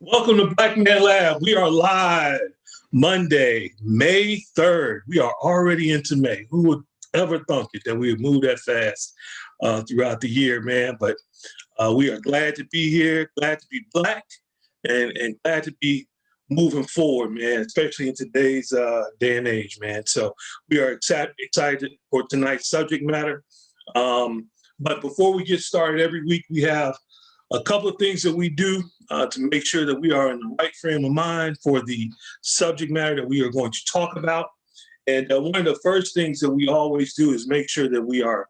Welcome to Black Man Lab. We are live Monday, May 3rd. We are already into May. Who would ever thunk it that we would move that fast throughout the year, man? But we are glad to be here, glad to be black, and glad to be moving forward, man, especially in today's day and age, man. So we are excited for tonight's subject matter. But before we get started, every week we have a couple of things that we do to make sure that we are in the right frame of mind for the subject matter that we are going to talk about. And one of the first things that we always do is make sure that we are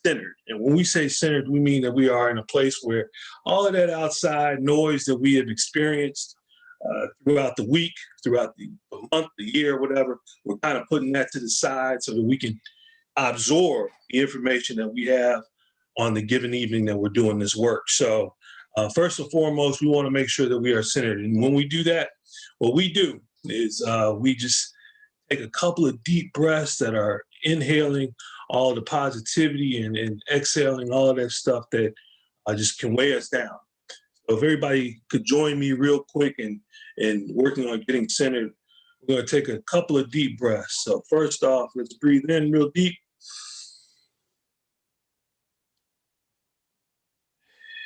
centered. And when we say centered, we mean that we are in a place where all of that outside noise that we have experienced throughout the week, throughout the month, the year, whatever, we're kind of putting that to the side so that we can absorb the information that we have on the given evening that we're doing this work. So first and foremost, we want to make sure that we are centered. And when we do that, what we do is we just take a couple of deep breaths that are inhaling all the positivity and exhaling all of that stuff that just can weigh us down. So if everybody could join me real quick and working on getting centered, we're going to take a couple of deep breaths. So first off, let's breathe in real deep.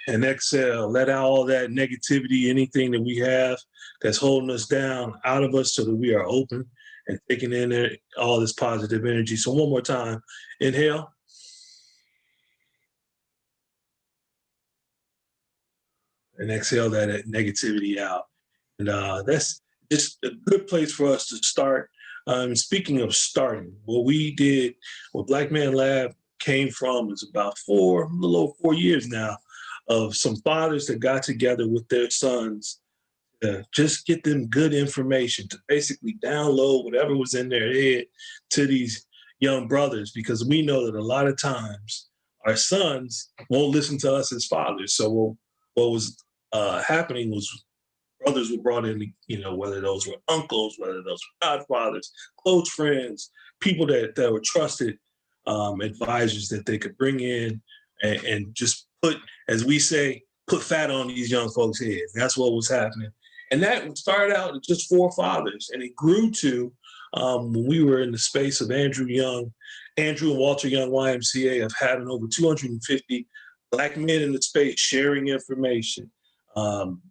And exhale, let out all that negativity, anything that we have that's holding us down out of us so that we are open and taking in all this positive energy. So one more time, inhale. And exhale that negativity out. And that's just a good place for us to start. Speaking of starting, what we did, what Black Man Lab came from is about a little over 4 years now, of some fathers that got together with their sons to just get them good information, to basically download whatever was in their head to these young brothers, because we know that a lot of times our sons won't listen to us as fathers. So what was happening was brothers were brought in, whether those were uncles, whether those were godfathers, close friends, people that were trusted advisors that they could bring in and just put, as we say, put fat on these young folks' heads. That's what was happening. And that started out with just four fathers, and it grew to when we were in the space of Andrew and Walter Young YMCA, of having over 250 Black men in the space sharing information,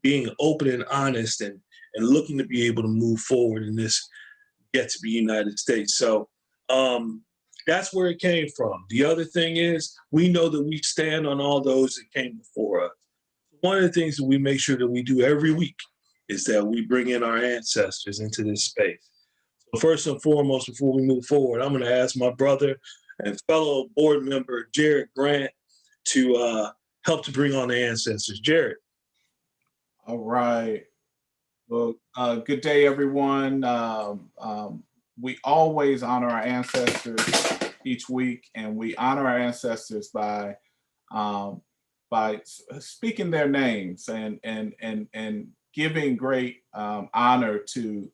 being open and honest, and looking to be able to move forward in this yet to be United States. So that's where it came from. The other thing is, we know that we stand on all those that came before us. One of the things that we make sure that we do every week is that we bring in our ancestors into this space. So first and foremost, before we move forward, I'm going to ask my brother and fellow board member, Jared Grant, to help to bring on the ancestors. Jared. All right. Well, good day, everyone. We always honor our ancestors each week, and we honor our ancestors by speaking their names and giving great honor to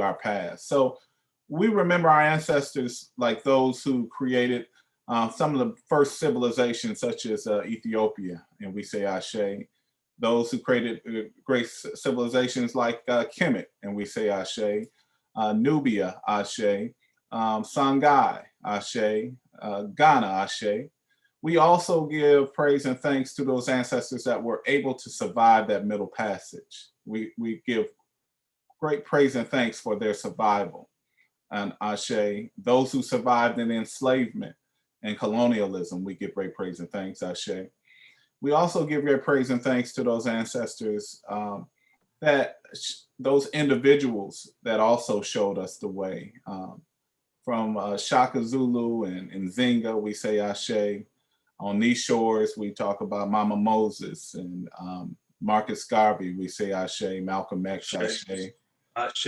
our past. So we remember our ancestors like those who created some of the first civilizations, such as Ethiopia, and we say Ashe. Those who created great civilizations like Kemet, and we say Ashe, Nubia, Ashe, Songhai, Ashe, Ghana, Ashe. We also give praise and thanks to those ancestors that were able to survive that Middle Passage. We give great praise and thanks for their survival. And Ashe, those who survived in enslavement and colonialism, we give great praise and thanks, Ashe. We also give great praise and thanks to those ancestors, those individuals that also showed us the way. From Shaka Zulu and Nzinga, we say Ashe. On these shores, we talk about Mama Moses and Marcus Garvey, we say Ashe. Malcolm X, Ashe. Ashe.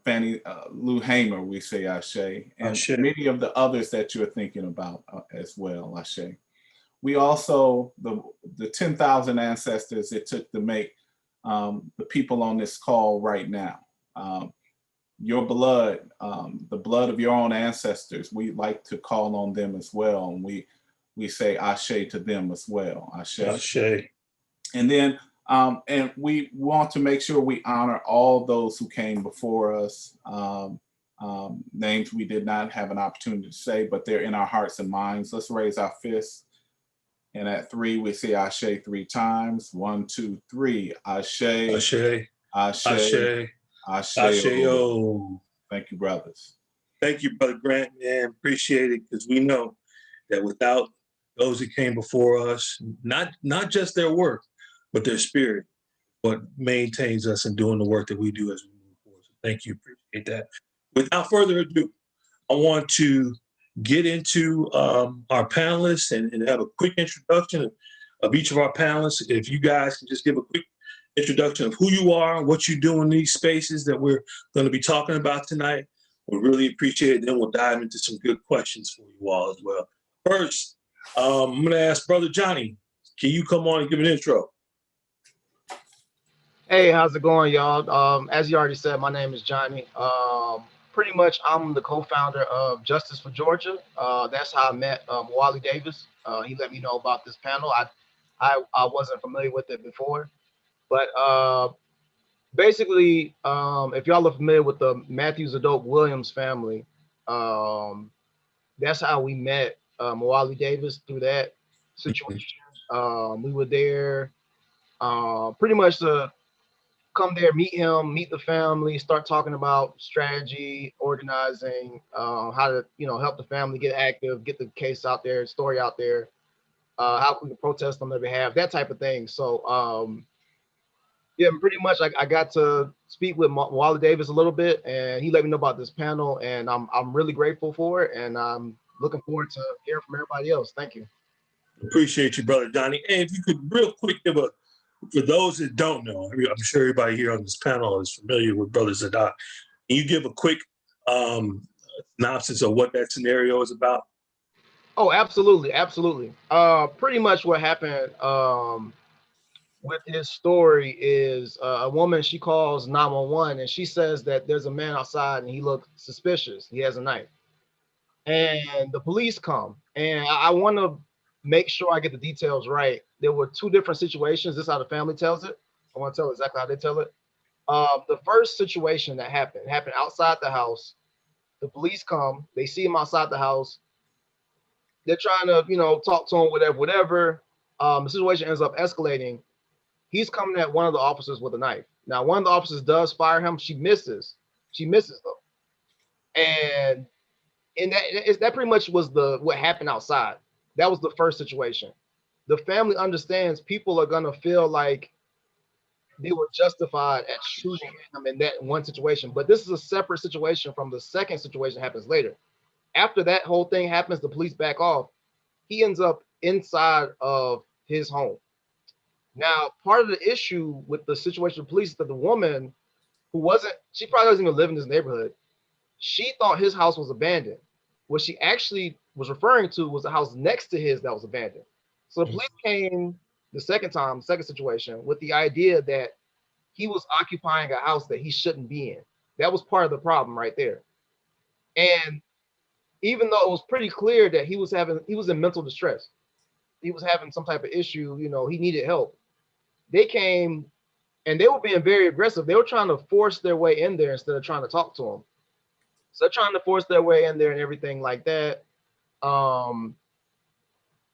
Fannie Lou Hamer, we say Ashe. And Ashe. Many of the others that you're thinking about as well, Ashe. We also, the 10,000 ancestors it took to make the people on this call right now. Your blood, the blood of your own ancestors, we like to call on them as well. And we say Ashe to them as well, Ashe. Ashe. And then, and we want to make sure we honor all those who came before us. Names we did not have an opportunity to say, but they're in our hearts and minds. Let's raise our fists. And at 3, we say Ashe 3 times. 1, 2, 3. Ashe. Ashe. Ashe. Ashe. Ashe. Ashe. Thank you, brothers. Thank you, Brother Grant, man. Appreciate it, because we know that without those that came before us, not just their work, but their spirit, what maintains us in doing the work that we do as we move forward. So thank you. Appreciate that. Without further ado, I want to get into our panelists and have a quick introduction of each of our panelists. If you guys can just give a quick introduction of who you are, what you do in these spaces that we're going to be talking about tonight, we really appreciate it. Then we'll dive into some good questions for you all as well. First, I'm going to ask Brother Johnny, can you come on and give an intro? Hey, how's it going, y'all? As you already said, my name is Johnny. Pretty much, I'm the co-founder of Justice for Georgia. That's how I met Wally Davis. He let me know about this panel. I wasn't familiar with it before, but basically, if y'all are familiar with the Matthew Zadok Williams family, that's how we met Wally Davis, through that situation. We were there pretty much to come there, meet him, meet the family, start talking about strategy, organizing, how to, help the family get active, get the case out there, story out there, how we can protest on their behalf, that type of thing. So, yeah, pretty much I got to speak with Wally Davis a little bit, and he let me know about this panel, and I'm really grateful for it, and I'm looking forward to hearing from everybody else. Thank you. Appreciate you, Brother Johnny. And if you could real quick give for those that don't know, I'm sure everybody here on this panel is familiar with Brother Zadok. Can you give a quick synopsis of what that scenario is about? Oh, absolutely, absolutely. Pretty much what happened with his story is a woman, she calls 911, and she says that there's a man outside and he looks suspicious. He has a knife. And the police come. And I want to make sure I get the details right. There were 2 different situations. This is how the family tells it. I want to tell exactly how they tell it. The first situation that happened outside the house. The police come. They see him outside the house. They're trying to, talk to him, whatever. The situation ends up escalating. He's coming at one of the officers with a knife. Now, one of the officers does fire him. She misses. She misses though. And that pretty much was what happened outside. That was the first situation. The family understands people are gonna feel like they were justified at shooting him in that one situation, but this is a separate situation from the second situation that happens later. After that whole thing happens, the police back off. He ends up inside of his home. Now, part of the issue with the situation with police is that the woman she probably doesn't even live in this neighborhood. She thought his house was abandoned. What she actually was referring to was the house next to his that was abandoned. So the police came the second situation, with the idea that he was occupying a house that he shouldn't be in. That was part of the problem right there. And even though it was pretty clear that he was in mental distress, he was having some type of issue, he needed help. They came and they were being very aggressive. They were trying to force their way in there instead of trying to talk to him. So they're trying to force their way in there and everything like that.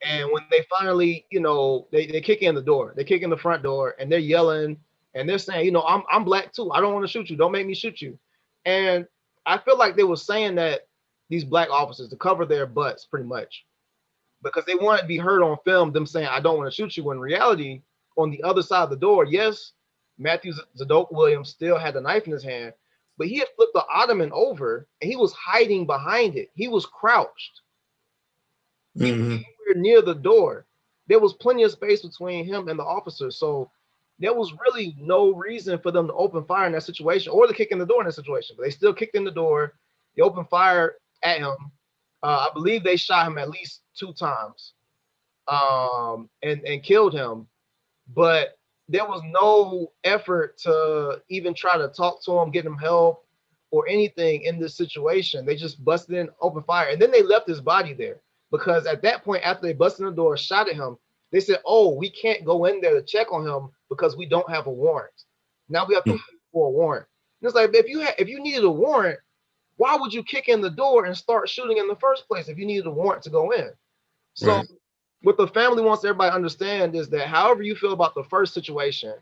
And when they finally, they kick in the door, they kick in the front door, and they're yelling and they're saying, I'm black too. I don't want to shoot you. Don't make me shoot you. And I feel like they were saying that, these black officers, to cover their butts pretty much, because they wanted to be heard on film, them saying, I don't want to shoot you. When in reality, on the other side of the door, yes, Matthew Zadok Williams still had the knife in his hand, but he had flipped the ottoman over and he was hiding behind it. He was crouched. Mm-hmm. Near the door. There was plenty of space between him and the officer. So there was really no reason for them to open fire in that situation, or to kick in the door in that situation. But they still kicked in the door. They opened fire at him. I believe they shot him at least 2 times and killed him. But there was no effort to even try to talk to him, get him help or anything in this situation. They just busted in, open fire, and then they left his body there, because at that point, after they busted in the door, shot at him, They said, oh, we can't go in there to check on him because we don't have a warrant. Now we have to wait for a warrant. And it's like, if you needed a warrant, why would you kick in the door and start shooting in the first place if you needed a warrant to go in? So Right. what the family wants everybody to understand is that however you feel about the first situation,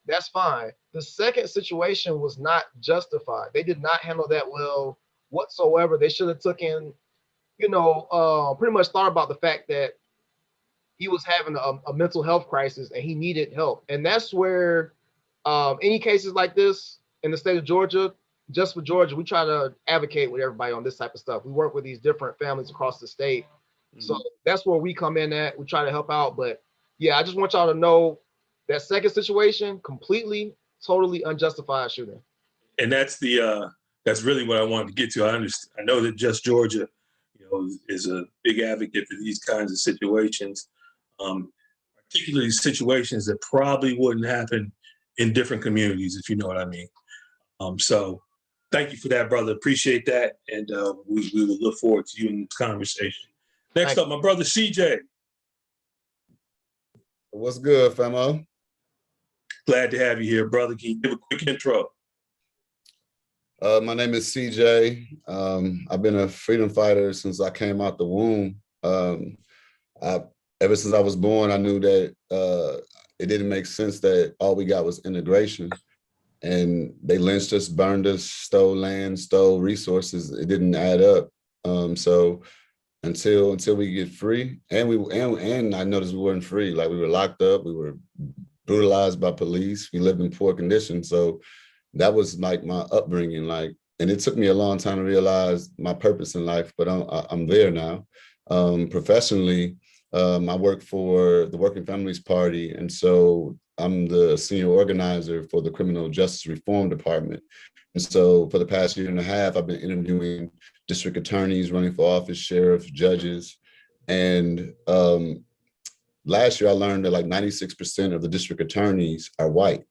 that's fine. The second situation was not justified. They did not handle that well whatsoever. They should have took in, pretty much thought about the fact that he was having a mental health crisis and he needed help. And that's where any cases like this in the state of Georgia, just for Georgia, we try to advocate with everybody on this type of stuff. We work with these different families across the state. So that's where we come in at. We try to help out. But yeah, I just want y'all to know that second situation, completely, totally unjustified shooting. And that's really what I wanted to get to. I know that Just Georgia, is a big advocate for these kinds of situations, particularly situations that probably wouldn't happen in different communities, if you know what I mean. So thank you for that, brother. Appreciate that. And we will look forward to you in this conversation. Next up, my brother CJ. What's good, famo? Glad to have you here, brother. Can you give a quick intro? My name is CJ. I've been a freedom fighter since I came out the womb. Ever since I was born, I knew that it didn't make sense that all we got was integration. And they lynched us, burned us, stole land, stole resources. It didn't add up. So until we get free, and I noticed we weren't free. Like, we were locked up, we were brutalized by police, we lived in poor conditions. So that was like my upbringing. And it took me a long time to realize my purpose in life, but I'm there now. Professionally, I work for the Working Families Party, and so I'm the senior organizer for the Criminal Justice Reform Department. And so for the past year and a half, I've been interviewing district attorneys running for office, sheriffs, judges. And last year I learned that like 96% of the district attorneys are white.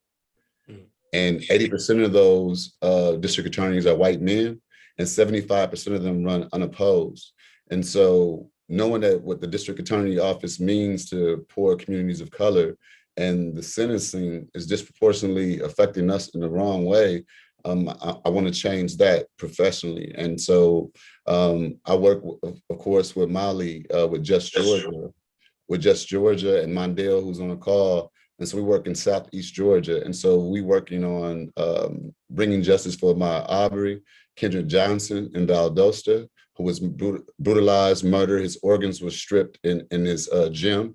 And 80% of those district attorneys are white men, and 75% of them run unopposed. And so knowing that what the district attorney office means to poor communities of color, and the sentencing is disproportionately affecting us in the wrong way, I want to change that professionally. And so I work, of course, with Molly, with Just Georgia, and Mondale, who's on a call. And so we work in Southeast Georgia. And so we working on bringing justice for Ahmaud Arbery, Kendrick Johnson in Valdosta, who was brutalized, murdered. His organs were stripped in his gym.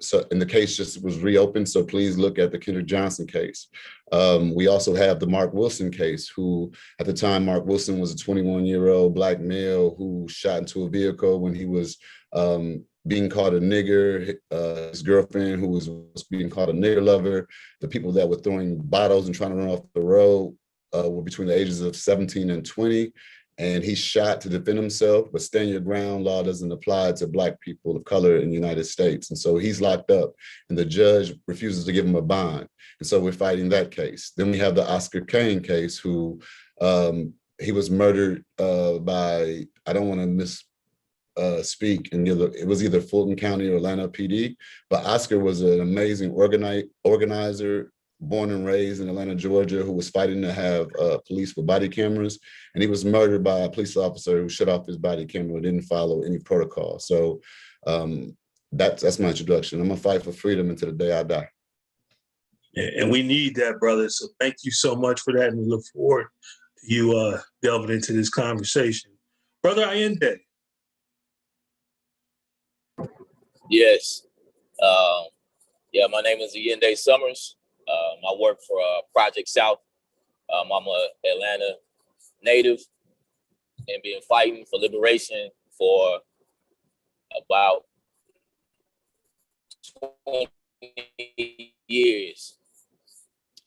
So, and the case just was reopened. So please look at the Kendrick Johnson case. We also have the Mark Wilson case, who at the time, Mark Wilson was a 21-year-old Black male who shot into a vehicle when he was being called a nigger. His girlfriend, who was being called a nigger lover. The people that were throwing bottles and trying to run off the road were between the ages of 17 and 20. And he shot to defend himself, but stand your ground law doesn't apply to Black people of color in the United States. And so he's locked up, and the judge refuses to give him a bond. And so we're fighting that case. Then we have the Oscar Kane case, who he was murdered by, I don't want to speak, and it was either Fulton County or Atlanta PD, but Oscar was an amazing organizer, born and raised in Atlanta, Georgia, who was fighting to have police with body cameras. And he was murdered by a police officer who shut off his body camera and didn't follow any protocol. So that's my introduction. I'm gonna fight for freedom until the day I die. And we need that, brother. So thank you so much for that. And we look forward to you delving into this conversation. Brother Allende. Yes. Yeah, my name is Allende Summers. I work for Project South. I'm a Atlanta native and been fighting for liberation for about 20 years.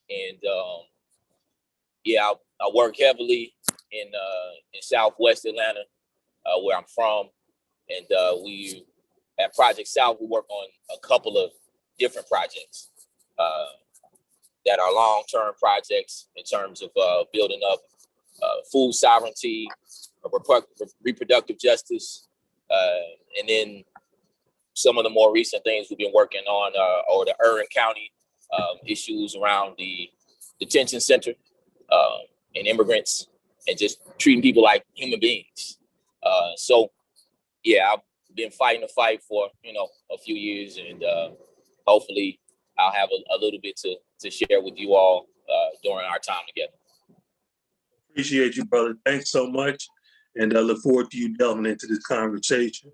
And yeah, I work heavily in Southwest Atlanta, where I'm from. And we at Project South, we work on a couple of different projects that are long-term projects in terms of building up food sovereignty, reproductive justice, and then some of the more recent things we've been working on are the Irvin County issues around the detention center and immigrants and just treating people like human beings. So yeah, I've been fighting the fight for, a few years, and hopefully I'll have a little bit to share with you all during our time together. Appreciate you, brother. Thanks so much. And I look forward to you delving into this conversation.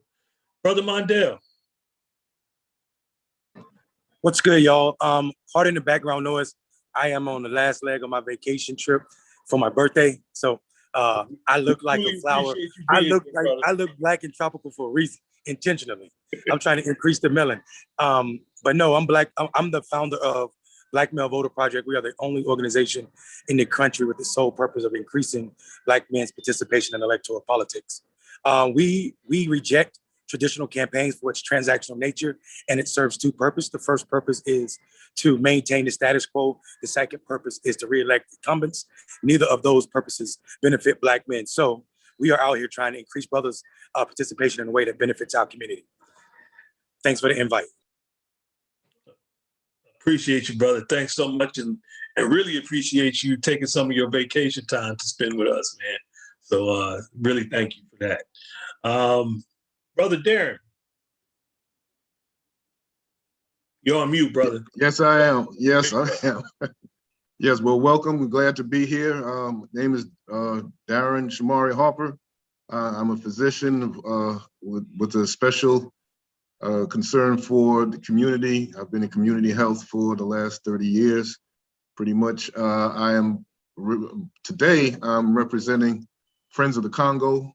Brother Mondale. What's good, y'all? Pardon the background noise. I am on the last leg of my vacation trip for my birthday. So I look like a flower. I look black and tropical for a reason, intentionally. I'm trying to increase the melon. But no, I'm black. I'm the founder of Black Male Voter Project. We are the only organization in the country with the sole purpose of increasing Black men's participation in electoral politics. We reject traditional campaigns for its transactional nature, and it serves two purposes. The first purpose is to maintain the status quo. The second purpose is to re-elect incumbents. Neither of those purposes benefit Black men. So we are out here trying to increase brothers' participation in a way that benefits our community. Thanks for the invite. Appreciate you, brother. Thanks so much, and really appreciate you taking some of your vacation time to spend with us, man. So really thank you for that. Brother Darren, you're on mute, brother. Yes, I am. Yes, I am. Yes, well, welcome. We're glad to be here. Name is Darren Shamari Harper. I'm a physician with a special concern for the community. I've been in community health for the last 30 years. Pretty much, today I'm representing Friends of the Congo,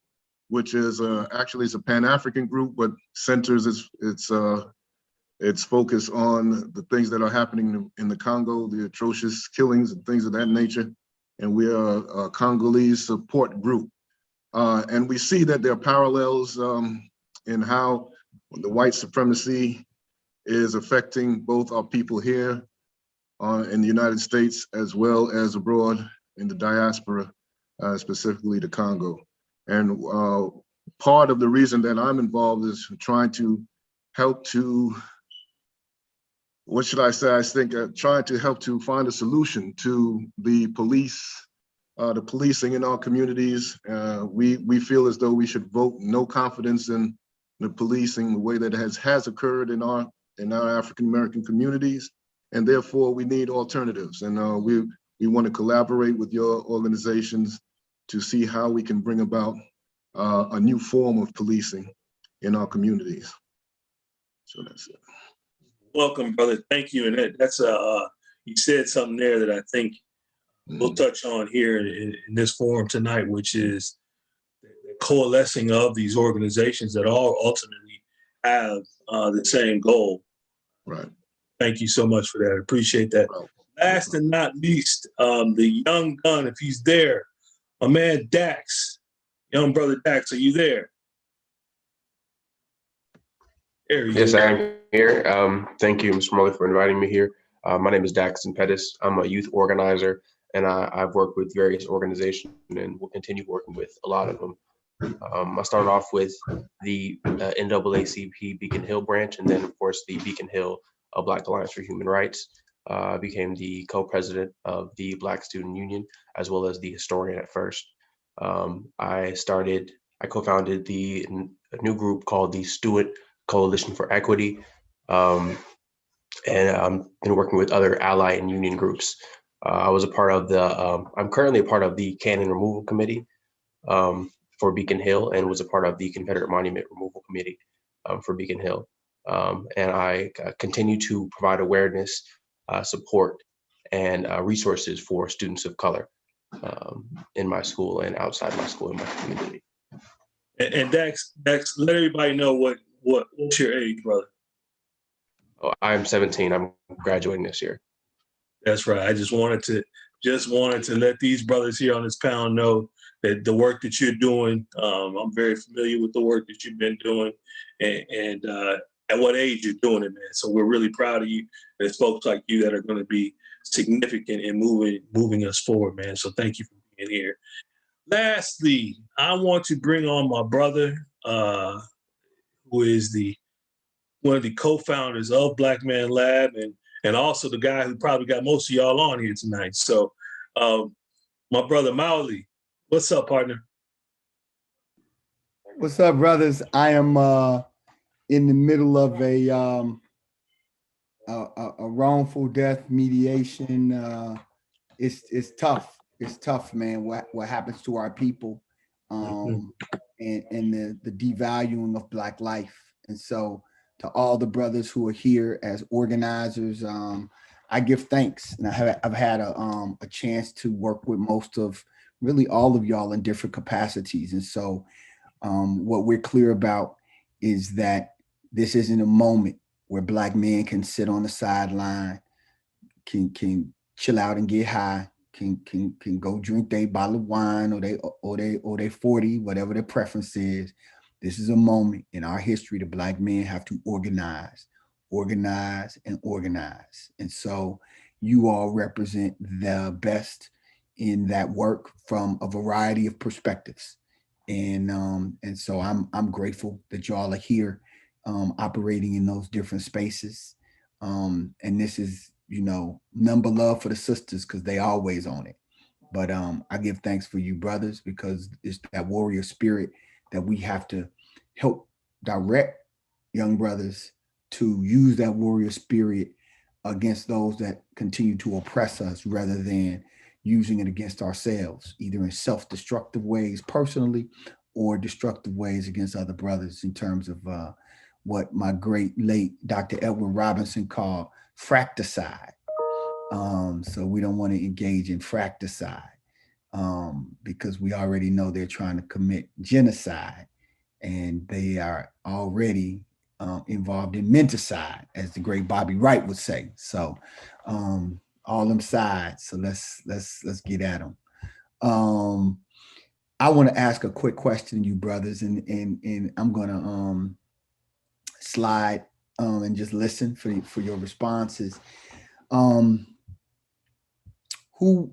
which is actually it's a Pan-African group, but centers its focus on the things that are happening in the Congo, the atrocious killings and things of that nature. And we are a Congolese support group. And we see that there are parallels in how the white supremacy is affecting both our people here in the United States, as well as abroad in the diaspora, specifically the Congo. And part of the reason that I'm involved is trying to help to, what should I say? I think trying to help to find a solution to the policing in our communities. We feel as though we should vote no confidence in the policing the way that has occurred in our African-American communities. And therefore we need alternatives. And we want to collaborate with your organizations to see how we can bring about a new form of policing in our communities. So that's it. Welcome, brother. Thank you. And that's you said something there that I think we'll touch on here in this forum tonight, which is the coalescing of these organizations that all ultimately have the same goal. Right. Thank you so much for that. I appreciate that. Right. Last and not least, the young gun, if he's there, my man Dax, young brother Dax, are you there? Yes, I am here. Thank you, Mr. Morley, for inviting me here. My name is Daxton Pettis. I'm a youth organizer, and I've worked with various organizations and will continue working with a lot of them. I started off with the NAACP Beacon Hill branch, and then, of course, the Beacon Hill Black Alliance for Human Rights. I became the co-president of the Black Student Union, as well as the historian at first. I co-founded a new group called the Stewart Coalition for Equity, and I've been working with other ally and union groups. I was a part of I'm currently a part of the Cannon Removal Committee for Beacon Hill, and was a part of the Confederate Monument Removal Committee for Beacon Hill. And I continue to provide awareness, support, and resources for students of color in my school and outside my school, in my community. And Dax, let everybody know what's your age, brother? Oh, I'm 17. I'm graduating this year. That's right. I just wanted to let these brothers here on this panel know that the work that you're doing, I'm very familiar with the work that you've been doing, and at what age you're doing it, man. So we're really proud of you. There's folks like you that are going to be significant in moving us forward, man. So thank you for being here. Lastly, I want to bring on my brother, who is the one of the co-founders of Black Man Lab, and also the guy who probably got most of y'all on here tonight. So my brother Maoli, what's up, partner? What's up, brothers? I am in the middle of a wrongful death mediation. It's tough. It's tough, man. What happens to our people, and the devaluing of Black life. And so, to all the brothers who are here as organizers, I give thanks. And I've had a chance to work with most of, really all of y'all in different capacities. And so, what we're clear about is that this isn't a moment where Black men can sit on the sideline, can chill out and get high, can go drink their bottle of wine or they 40, whatever their preference is. This is a moment in our history that Black men have to organize. And so you all represent the best in that work from a variety of perspectives. And so I'm grateful that y'all are here, operating in those different spaces. And this is, number love for the sisters, because they always on it. But I give thanks for you brothers, because it's that warrior spirit that we have to help direct young brothers to use that warrior spirit against those that continue to oppress us, rather than using it against ourselves, either in self-destructive ways personally or destructive ways against other brothers, in terms of what my great late Dr. Edwin Robinson called fracticide. So we don't want to engage in fracticide, because we already know they're trying to commit genocide, and they are already involved in menticide, as the great Bobby Wright would say. So all them sides. So let's get at them. I want to ask a quick question, you brothers, and I'm gonna slide and just listen for your responses. Who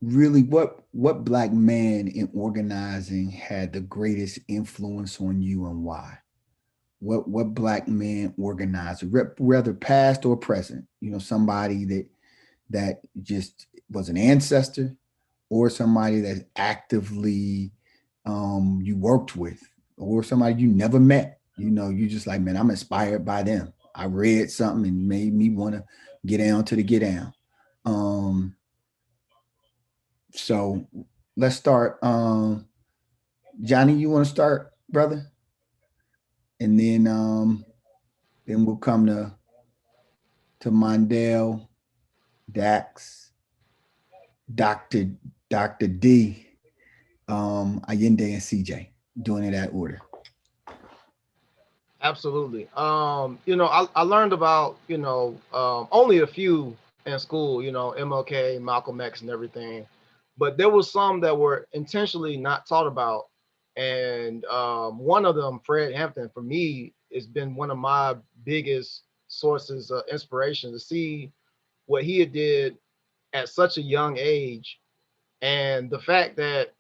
really, what Black man in organizing had the greatest influence on you, and why? What Black man organizer, whether past or present, somebody that just was an ancestor, or somebody that actively you worked with, or somebody you never met, you just like, man, I'm inspired by them. I read something and made me want to get down to the get down. So let's start. Johnny, you want to start, brother? And then we'll come to Mondale, Dax, Dr. D, Allende, and CJ, doing it that order. Absolutely. I learned about, only a few in school, MLK, Malcolm X and everything, but there was some that were intentionally not taught about. And one of them, Fred Hampton, for me, has been one of my biggest sources of inspiration, to see what he did at such a young age. And the fact that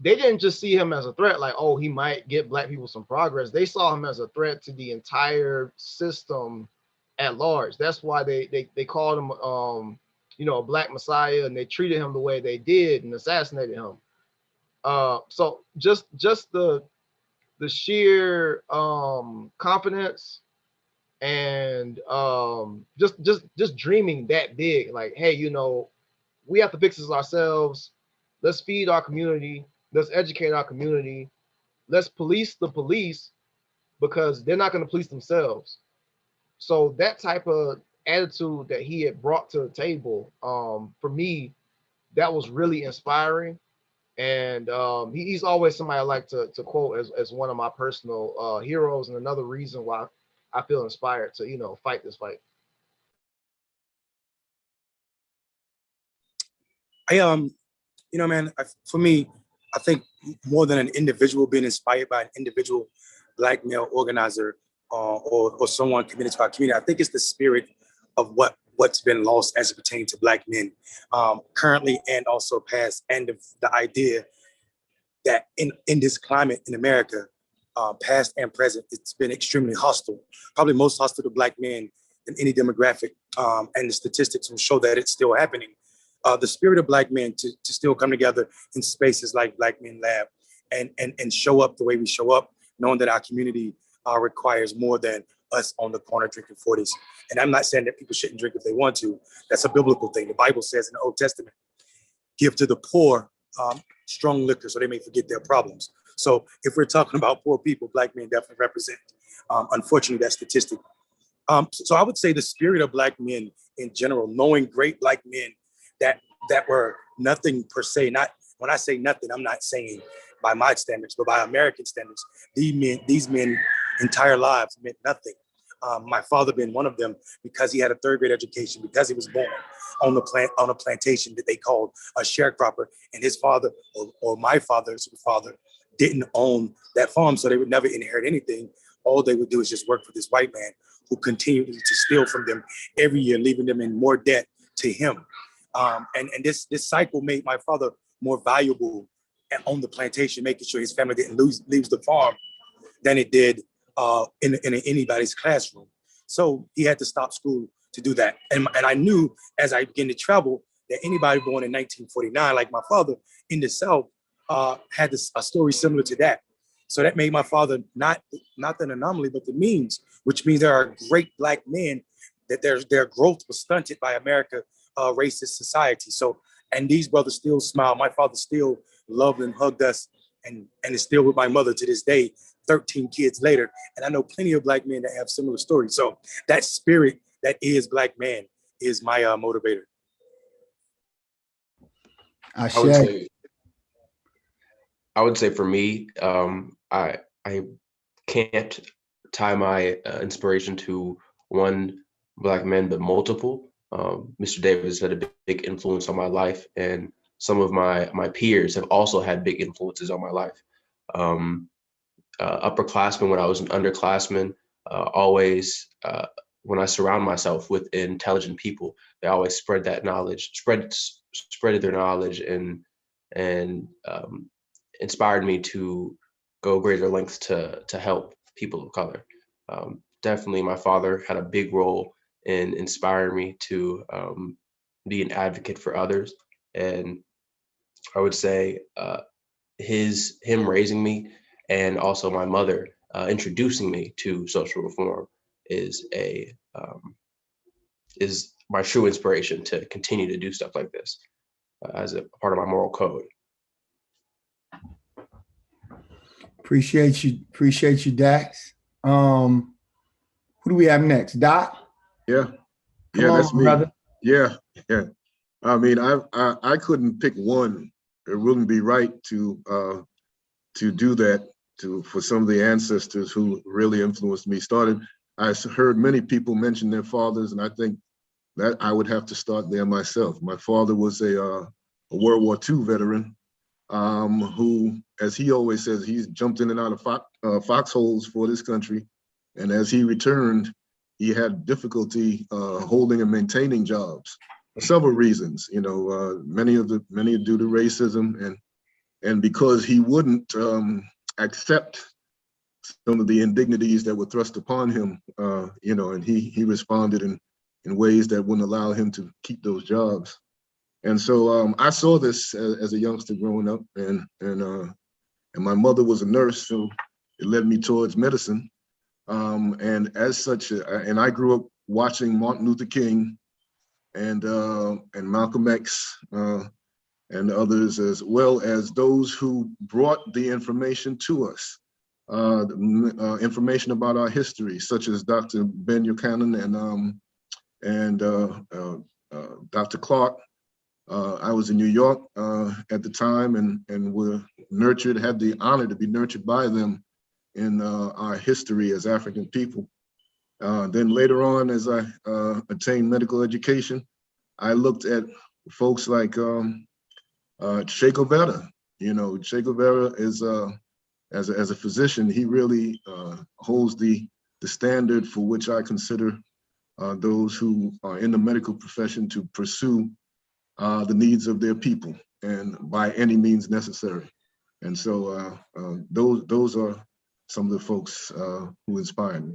they didn't just see him as a threat, like, oh, he might get Black people some progress. They saw him as a threat to the entire system at large. That's why they called him, a Black Messiah, and they treated him the way they did and assassinated him. So just the sheer confidence and just dreaming that big, like, hey, we have to fix this ourselves. Let's feed our community. Let's educate our community. Let's police the police, because they're not going to police themselves. So that type of attitude that he had brought to the table, for me, that was really inspiring. And he's always somebody I like to quote as one of my personal heroes, and another reason why I feel inspired to, fight this fight. For me, I think more than an individual being inspired by an individual Black male organizer or someone committed to our community, I think it's the spirit of what's been lost as it pertains to Black men currently and also past, and the idea that in this climate in America, past and present, it's been extremely hostile, probably most hostile to Black men in any demographic. And the statistics will show that it's still happening. The spirit of Black men to still come together in spaces like Black Men Lab and show up the way we show up, knowing that our community requires more than us on the corner drinking 40s. And I'm not saying that people shouldn't drink if they want to. That's a biblical thing. The Bible says in the Old Testament, give to the poor strong liquor so they may forget their problems. So if we're talking about poor people, Black men definitely represent, unfortunately, that statistic. So I would say the spirit of Black men in general, knowing great Black men that were nothing per se. Not when I say nothing, I'm not saying by my standards, but by American standards, these men entire lives meant nothing. My father being one of them, because he had a third grade education, because he was born on a plantation that they called a sharecropper, and his father or my father's father didn't own that farm, so they would never inherit anything. All they would do is just work for this white man who continued to steal from them every year, leaving them in more debt to him. And this cycle made my father more valuable on the plantation, making sure his family didn't leave the farm than it did in anybody's classroom. So he had to stop school to do that. And I knew as I began to travel that anybody born in 1949, like my father in the South, had a story similar to that. So that made my father not an anomaly, but the means, which means there are great Black men that their growth was stunted by America, racist society. So, and these brothers still smile. My father still loved and hugged us and is still with my mother to this day, 13 kids later. And I know plenty of Black men that have similar stories. So that spirit that is Black man is my motivator. I would say for me, I can't tie my inspiration to one Black man, but multiple. Mr. Davis had a big influence on my life, and some of my peers have also had big influences on my life. Upperclassmen, when I was an underclassman, always, when I surround myself with intelligent people, they always spread that knowledge, spread their knowledge and inspired me to go greater lengths to help people of color. Definitely my father had a big role in inspiring me to be an advocate for others. And I would say him raising me and also my mother introducing me to social reform is my true inspiration to continue to do stuff like this as a part of my moral code. Appreciate you, Dax. Who do we have next? Doc? Yeah, that's me. Brother. Yeah. I mean, I couldn't pick one. It wouldn't be right to do that for some of the ancestors who really influenced me. I heard many people mention their fathers, and I think that I would have to start there myself. My father was a World War II veteran who, as he always says, he's jumped in and out of foxholes for this country. And as he returned, he had difficulty holding and maintaining jobs for several reasons. Many due to racism, and because he wouldn't accept some of the indignities that were thrust upon him, and he responded in ways that wouldn't allow him to keep those jobs. And so I saw this as a youngster growing up, and my mother was a nurse, so it led me towards medicine. And as such, and I grew up watching Martin Luther King and Malcolm X and others, as well as those who brought the information to us, information about our history, such as Dr. Ben Buchanan and Dr. Clark. I was in New York at the time and were nurtured, had the honor to be nurtured by them in our history as African people. Then later on, as I attained medical education, I looked at folks like Che Guevara. Che Guevara is, as a physician, he really holds the standard for which I consider those who are in the medical profession to pursue the needs of their people, and by any means necessary. And so those are some of the folks who inspired me.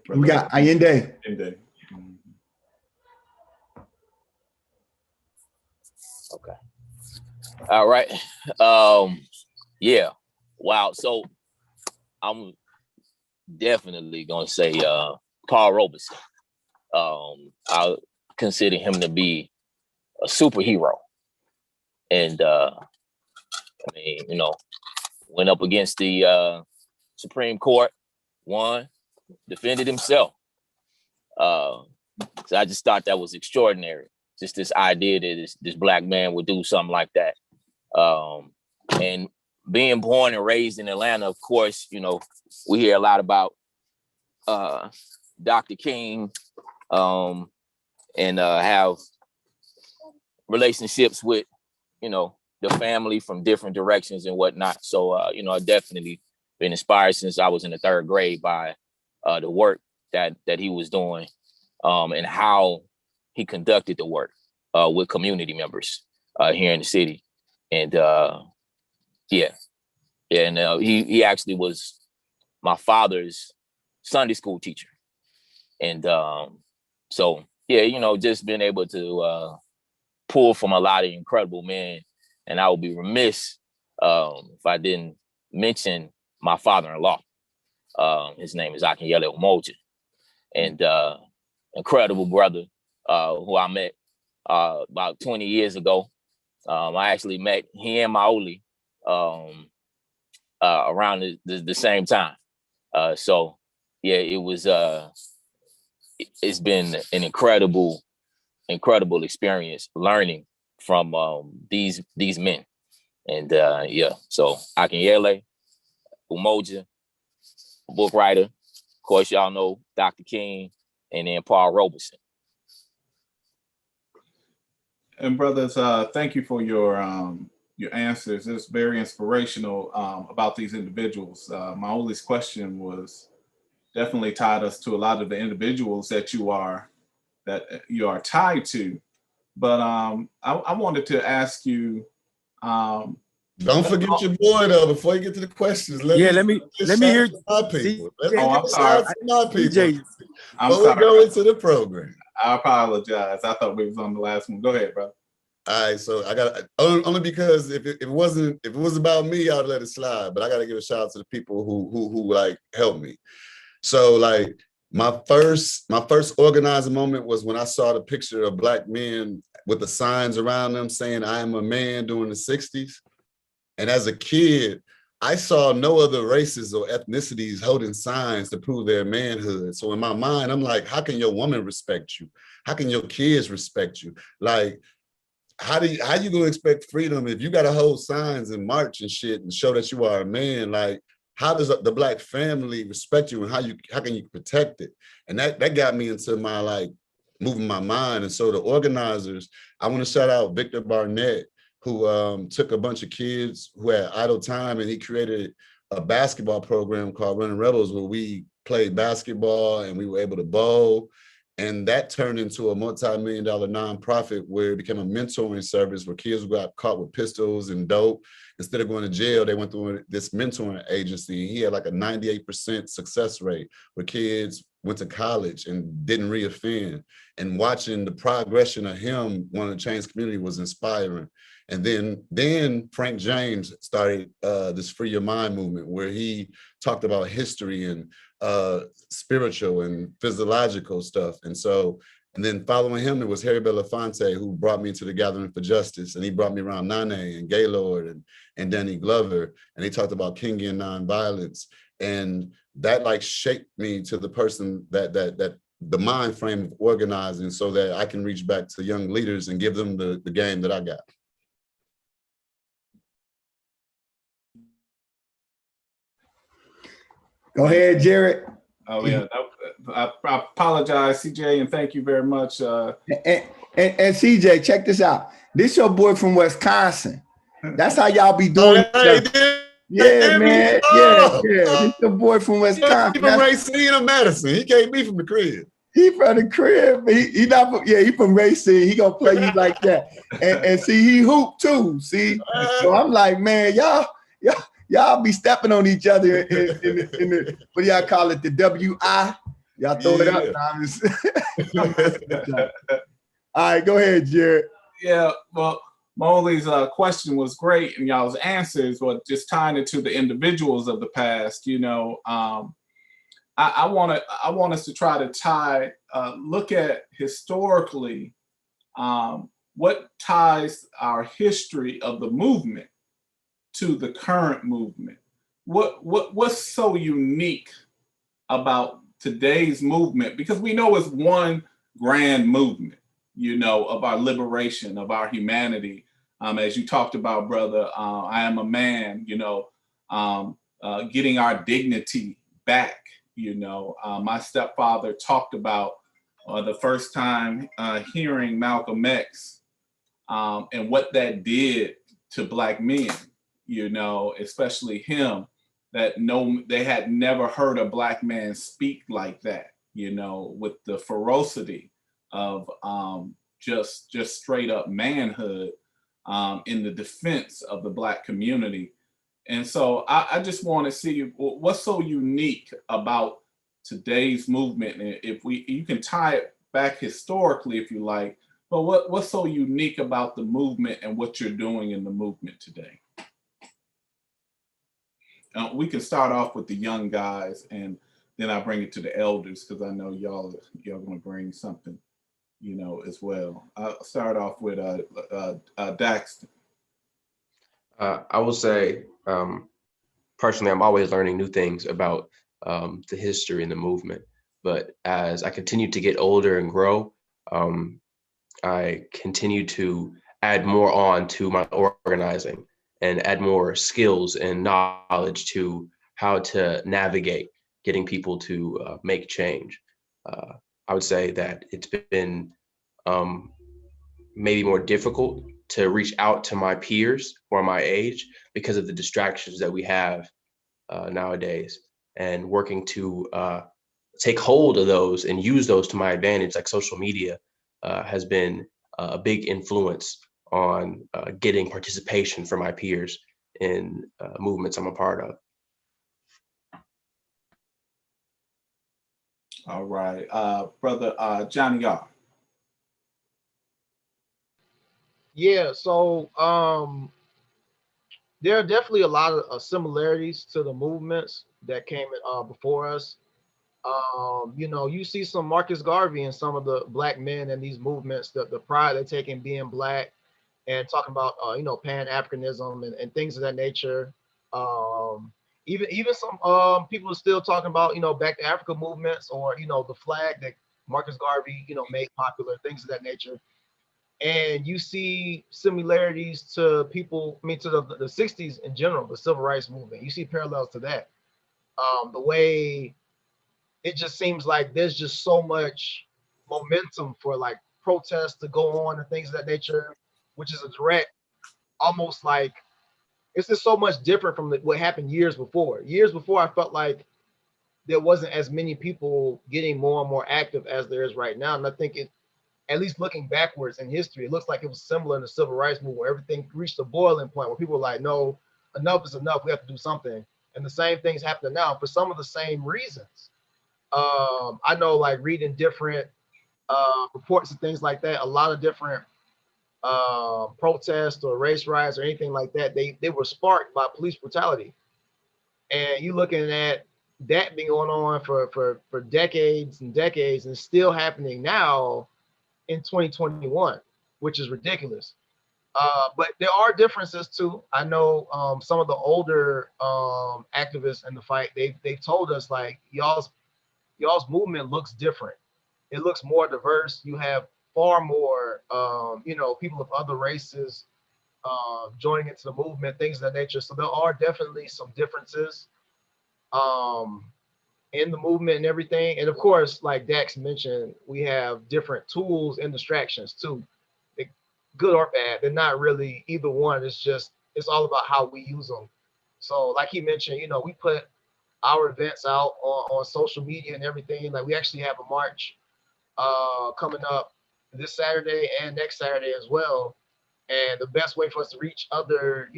We got Allende. Allende. Okay. All right. Yeah. Wow. So I'm definitely gonna say Paul Robeson. I consider him to be a superhero. And I mean, you know, went up against the Supreme Court, won, defended himself. So I just thought that was extraordinary. Just this idea that this black man would do something like that. And being born and raised in Atlanta, of course, you know, we hear a lot about Dr. King and have relationships with, you know, the family from different directions and whatnot. So, you know, I've definitely been inspired since I was in the 3rd grade by the work that he was doing and how he conducted the work with community members here in the city. And he actually was my father's Sunday school teacher. And so, yeah, you know, just being able to pull from a lot of incredible men. And I would be remiss if I didn't mention my father-in-law. His name is Akinyele Umoja, and incredible brother who I met about 20 years ago. I actually met he and Maoli around the same time. So yeah, it's been an incredible experience learning from these men. And yeah, so Akinyele Umoja, book writer, of course, y'all know Dr. King, and then Paul Robeson. And brothers, thank you for your answers. It's very inspirational about these individuals. My only question was definitely tied us to a lot of the individuals that you are tied to. But I wanted to ask you. Don't forget your boy though. Before you get to the questions, let me hear my people. I'm sorry, my people. I'm sorry. We go into the program. I apologize. I thought we was on the last one. Go ahead, bro. All right, so I got only because if it was about me, I'd let it slide. But I got to give a shout out to the people who like helped me. So like my first organizing moment was when I saw the picture of black men with the signs around them saying "I am a man" during the 60s. And as a kid, I saw no other races or ethnicities holding signs to prove their manhood. So in my mind, I'm like, how can your woman respect you? How can your kids respect you? Like, how you gonna expect freedom if you gotta hold signs and march and shit and show that you are a man? Like, how does the black family respect you, and how can you protect it? And that got me into my like moving my mind. And so the organizers, I want to shout out Victor Barnett, who took a bunch of kids who had idle time, and he created a basketball program called Running Rebels, where we played basketball and we were able to bowl. And that turned into a multi-million-dollar nonprofit where it became a mentoring service where kids got caught with pistols and dope. Instead of going to jail, they went through this mentoring agency. He had like a 98% success rate where kids went to college and didn't reoffend. And watching the progression of him wanting to change community was inspiring. And then Frank James started this Free Your Mind movement where he talked about history and spiritual and physiological stuff. And then following him, it was Harry Belafonte who brought me to the Gathering for Justice. And he brought me around Nane and Gaylord and Danny Glover. And he talked about Kingian nonviolence. And that like shaped me to the person that the mind frame of organizing so that I can reach back to young leaders and give them the game that I got. Go ahead, Jared. Oh yeah, I apologize, CJ, and thank you very much. And CJ, check this out. This your boy from Wisconsin. That's how y'all be doing. Yeah, man. Yeah. This your boy from Wisconsin. Even Racine or Madison. He can't be from the crib. He from the crib. He not from, yeah, he from Racine. He gonna play you like that. And see, he hoop too. See, so I'm like, man, y'all be stepping on each other in the what do y'all call it? The WI. Y'all throw it up. All right, go ahead, Jared. Yeah, well, Molly's question was great, and y'all's answers were just tying it to the individuals of the past. You know, I want us to try to look at historically what ties our history of the movement to the current movement. What's so unique about today's movement? Because we know it's one grand movement, you know, of our liberation, of our humanity. As you talked about, brother, I am a man, you know, getting our dignity back. You know, my stepfather talked about the first time hearing Malcolm X and what that did to Black men, you know, especially him, that they had never heard a Black man speak like that, you know, with the ferocity of just straight up manhood in the defense of the Black community. And so I just want to see what's so unique about today's movement. And if you can tie it back historically, if you like, but what's so unique about the movement and what you're doing in the movement today? We can start off with the young guys, and then I'll bring it to the elders, because I know y'all going to bring something, you know, as well. I'll start off with Daxton. I will say, personally, I'm always learning new things about the history and the movement. But as I continue to get older and grow, I continue to add more on to my organizing and add more skills and knowledge to how to navigate getting people to make change. I would say that it's been maybe more difficult to reach out to my peers who are my age because of the distractions that we have nowadays, and working to take hold of those and use those to my advantage, like social media, has been a big influence on getting participation from my peers in movements I'm a part of. All right, brother Johnny Yar. Yeah, so there are definitely a lot of similarities to the movements that came before us. You know, you see some Marcus Garvey and some of the Black men in these movements, the pride they take in being Black, and talking about you know, Pan-Africanism and things of that nature. Even some people are still talking about, you know, Back to Africa movements, or, you know, the flag that Marcus Garvey, you know, made popular, things of that nature. And you see similarities to people, I mean, to the 60s in general, the civil rights movement. You see parallels to that. The way it just seems like there's just so much momentum for like protests to go on and things of that nature, which is a direct, almost like, it's just so much different from what happened years before. Years before, I felt like there wasn't as many people getting more and more active as there is right now. And I think at least looking backwards in history, it looks like it was similar in the civil rights movement, where everything reached a boiling point where people were like, no, enough is enough. We have to do something. And the same thing's happening now for some of the same reasons. I know, like, reading different reports and things like that, a lot of different protests or race riots or anything like that, they were sparked by police brutality. And you looking at that being going on for decades and decades, and still happening now in 2021, which is ridiculous. But there are differences too. I know some of the older activists in the fight, they've told us, like, y'all's movement looks different. It looks more diverse. You have far more you know, people of other races joining into the movement, things of that nature. So there are definitely some differences in the movement and everything. And of course, like Dax mentioned, we have different tools and distractions too. Good or bad, they're not really either one. It's all about how we use them. So like he mentioned, you know, we put our events out on social media and everything. Like, we actually have a march coming up this Saturday and next Saturday as well. And the best way for us to reach other,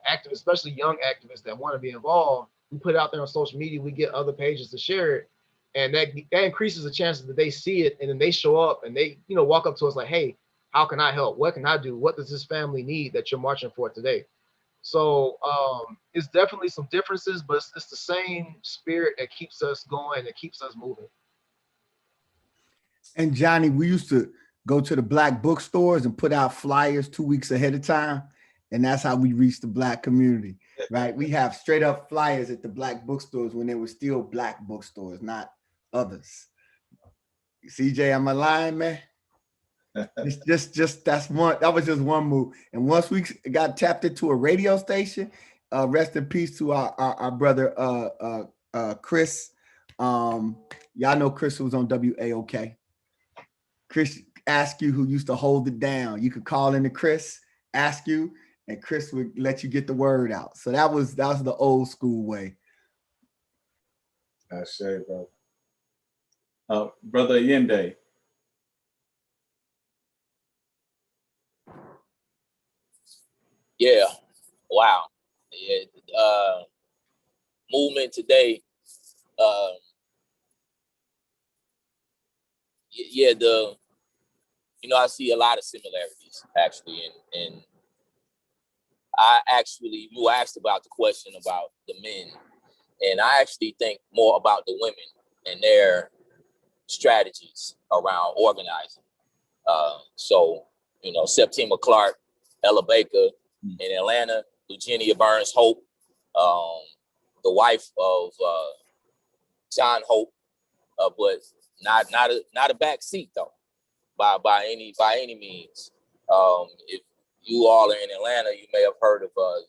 activists, especially young activists that want to be involved, we put it out there on social media. We get other pages to share it, and that increases the chances that they see it, and then they show up and they, walk up to us like, "Hey, how can I help? What can I do? What does this family need that you're marching for today?" So it's definitely some differences, but it's the same spirit that keeps us going, that keeps us moving. And Johnny, we used to go to the Black bookstores and put out flyers 2 weeks ahead of time. And that's how we reach the Black community, right? We have straight up flyers at the Black bookstores when they were still Black bookstores, not others. CJ, am I lying, man? It's just that was just one move. And once we got tapped into a radio station, rest in peace to our brother Chris. Y'all know Chris was on WAOK. Chris Askew, who used to hold it down. You could call into Chris Askew, and Chris would let you get the word out. So that was the old school way. I say, bro. Brother Yende. Yeah. Wow. Yeah. Movement today. Yeah. I see a lot of similarities actually, and you asked about the question about the men, and I actually think more about the women and their strategies around organizing. So, Septima Clark, Ella Baker in Atlanta, Eugenia Burns Hope, the wife of John Hope, but not a back seat though, by any means. If you all are in Atlanta, you may have heard of the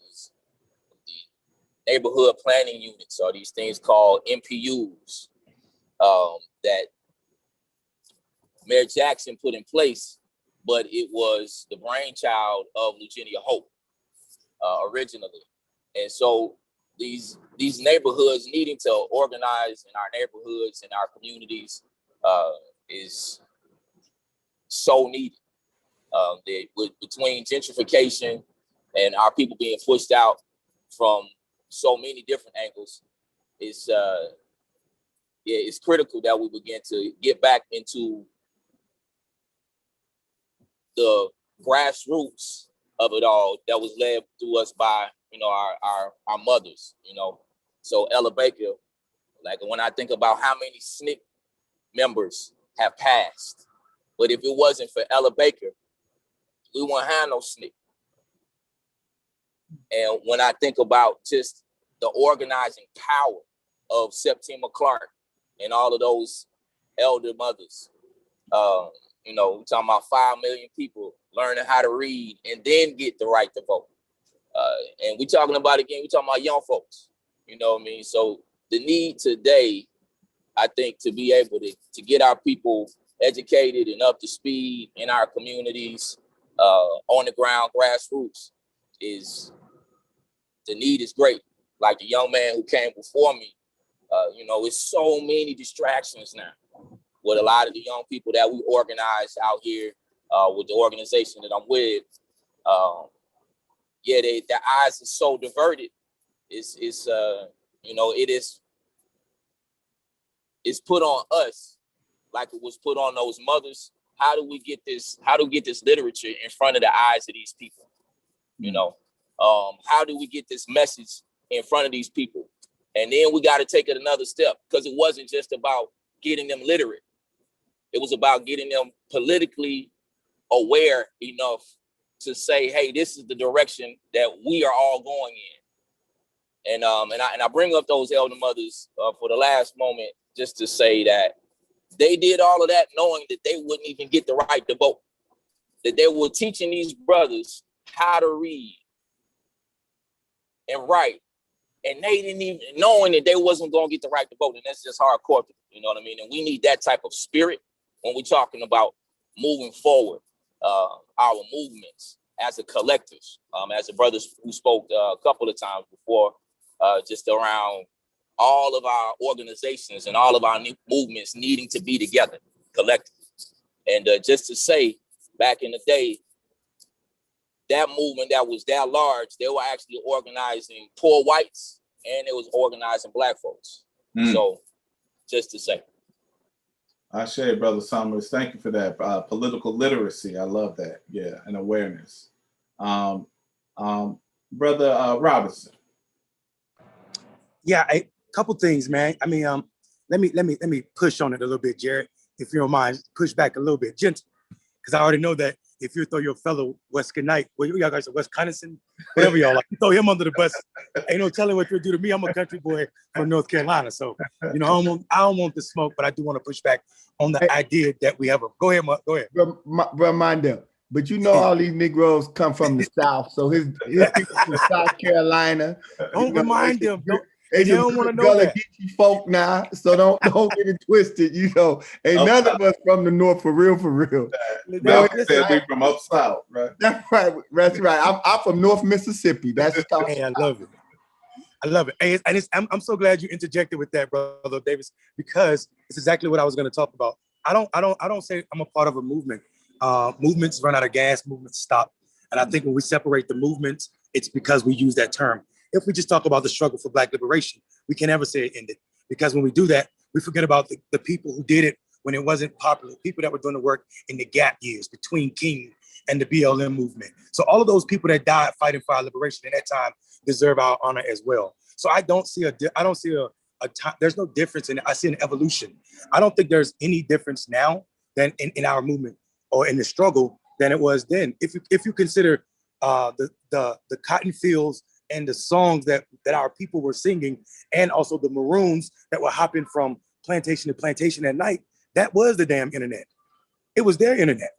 neighborhood planning units, or these things called NPUs, that Mayor Jackson put in place, but it was the brainchild of Eugenia Hope originally. And so these neighborhoods needing to organize in our neighborhoods and our communities is so needed. Between gentrification and our people being pushed out from so many different angles, it's critical that we begin to get back into the grassroots of it all that was led through us by our mothers. So Ella Baker, like when I think about how many SNCC members have passed, but if it wasn't for Ella Baker, we wouldn't have no SNCC. And when I think about just the organizing power of Septima Clark and all of those elder mothers, we're talking about 5 million people learning how to read and then get the right to vote. And we're talking about young folks, you know what I mean? So the need today, I think, to be able to get our people educated and up to speed in our communities, on the ground, grassroots, the need is great. Like the young man who came before me, it's so many distractions now with a lot of the young people that we organize out here with the organization that I'm with. Their eyes are so diverted. It's put on us like it was put on those mothers. How do we get this literature in front of the eyes of these people? How do we get this message in front of these people? And then we got to take it another step, because it wasn't just about getting them literate. It was about getting them politically aware enough to say, hey, this is the direction that we are all going in. And I bring up those elder mothers for the last moment just to say that they did all of that knowing that they wouldn't even get the right to vote, that they were teaching these brothers how to read and write, and they didn't even, knowing that they wasn't going to get the right to vote. And that's just hardcore, you know what I mean? And we need that type of spirit when we're talking about moving forward our movements as a collective, as the brothers who spoke a couple of times before, just around all of our organizations and all of our movements needing to be together collectively. And just to say, back in the day, that movement that was that large, they were actually organizing poor whites and it was organizing black folks. So just to say. I share, Brother Summers. Thank you for that. Political literacy. I love that. Yeah, and awareness. Brother Robinson. Yeah, a couple things, man. I mean, let me push on it a little bit, Jared, if you don't mind. Push back a little bit, gentle, because I already know that if you throw your fellow West Knight, well, you guys are West Coniston, whatever y'all like, you throw him under the bus. Ain't no telling what you'll do to me. I'm a country boy from North Carolina, so you know I don't want the smoke, but I do want to push back on the idea that we have a. Go ahead, Mark. Go ahead, Bro, Mondale. But you know all these Negroes come from the South, so his people from South Carolina. Don't remind them. They don't want to know that. Folk now, so don't get it twisted. You know, ain't none of us from the North for real, for real. Malcolm said we from up South, right? That's right. That's right. I'm from North Mississippi. That's hey, I love it. I love it. Hey, I'm so glad you interjected with that, Brother Davis, because it's exactly what I was going to talk about. I don't say I'm a part of a movement. Movements run out of gas. Movements stop. And I think when we separate the movements, it's because we use that term. If we just talk about the struggle for Black liberation, we can never say it ended. Because when we do that, we forget about the people who did it when it wasn't popular, people that were doing the work in the gap years between King and the BLM movement. So all of those people that died fighting for our liberation in that time deserve our honor as well. So I don't see a time, there's no difference in it. I see an evolution. I don't think there's any difference now than in our movement or in the struggle than it was then. If you consider the cotton fields and the songs that our people were singing, and also the Maroons that were hopping from plantation to plantation at night, that was the damn internet. It was their internet.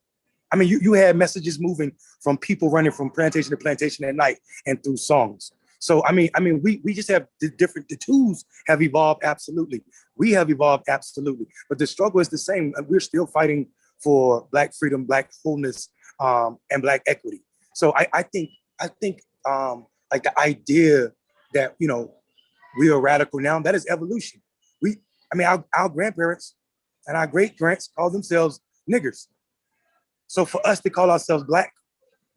I mean, you had messages moving from people running from plantation to plantation at night and through songs. So, I mean, we just have the tools have evolved, absolutely. We have evolved, absolutely. But the struggle is the same. We're still fighting for Black freedom, Black wholeness, and Black equity. So I think like the idea that, you know, we are radical now, that is evolution. Our grandparents and our great-grands called themselves niggers. So for us to call ourselves Black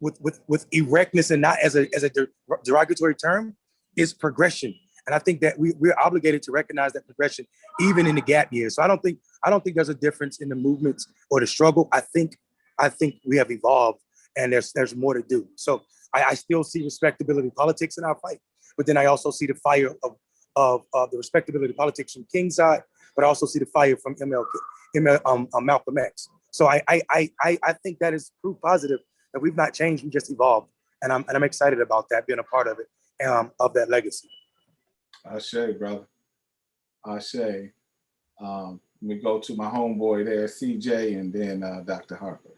with erectness and not as a derogatory term is progression. And I think that we're obligated to recognize that progression even in the gap years. So I don't think there's a difference in the movements or the struggle. I think we have evolved and there's more to do. So I still see respectability politics in our fight, but then I also see the fire of the respectability politics from King's side, but I also see the fire from Malcolm X. So I think that is proof positive that we've not changed, we just evolved, and I'm excited about that, being a part of it, of that legacy. Ashe, brother. Ashe. Let me go to my homeboy there, CJ, and then Dr. Harper.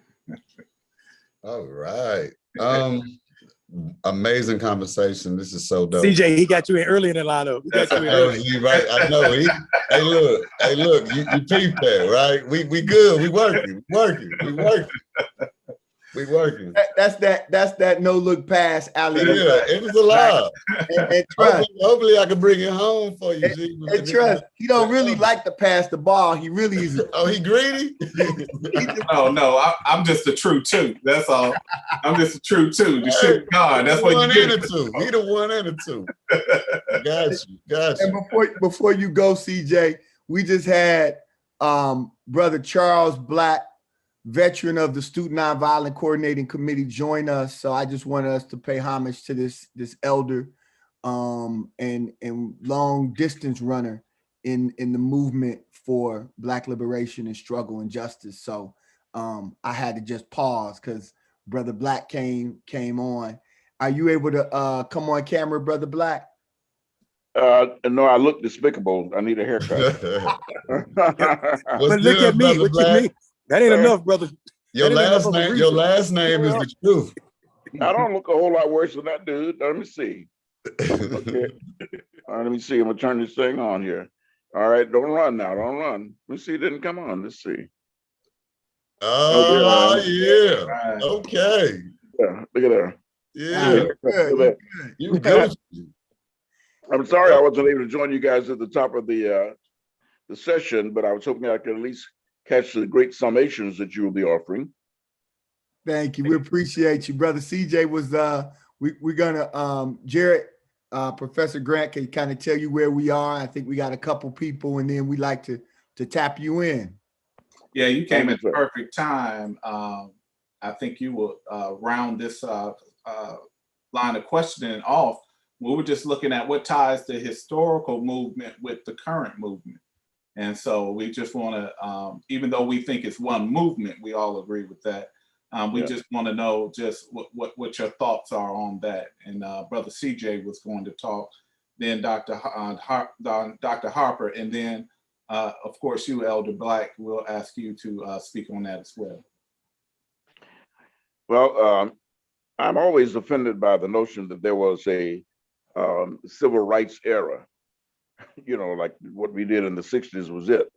All right. Amazing conversation. This is so dope. CJ, he got you in early in the lineup. He got you in early. You right. I know. Hey, look. You peeped that, right? We good. We working. We working. That's that no look pass alley. Yeah, it was alive. And trust, hopefully I can bring it home for you. And trust, he don't really like to pass the ball. He really is. Oh, he greedy? No, I'm just a true two. That's all. I'm just a true two. The shooting guard. That's what you get. He the one and a two. Got you. And before you go, CJ, we just had Brother Charles Black, veteran of the Student Nonviolent Coordinating Committee, join us. So I just want us to pay homage to this elder and long distance runner in the movement for Black liberation and struggle and justice. So I had to just pause because Brother Black came on. Are you able to come on camera, Brother Black? No, I look despicable. I need a haircut. But look at me. What you mean? That ain't enough, brother. Your last name is the truth. I don't look a whole lot worse than that dude. Let me see. Okay. All right, let me see. I'm gonna turn this thing on here. All right, don't run now. Don't run. Let me see. It didn't come on. Let's see. Oh, yeah. Right. Okay. Yeah, look at that. Yeah. Good. You good. I'm sorry I wasn't able to join you guys at the top of the session, but I was hoping I could at least catch the great summations that you will be offering. Thank you. We appreciate you, brother. CJ was we're gonna Jared, Professor Grant can kind of tell you where we are. I think we got a couple people, and then we like to tap you in. Yeah, you came at the perfect time. I think you will round this line of questioning off. We were just looking at what ties the historical movement with the current movement. And so we just want to, even though we think it's one movement, we all agree with that. We just want to know just what your thoughts are on that. And Brother CJ was going to talk, then Dr. Harper, and then of course you, Elder Black, will ask you to speak on that as well. Well, I'm always offended by the notion that there was a civil rights era. You know, like what we did in the 60s was it.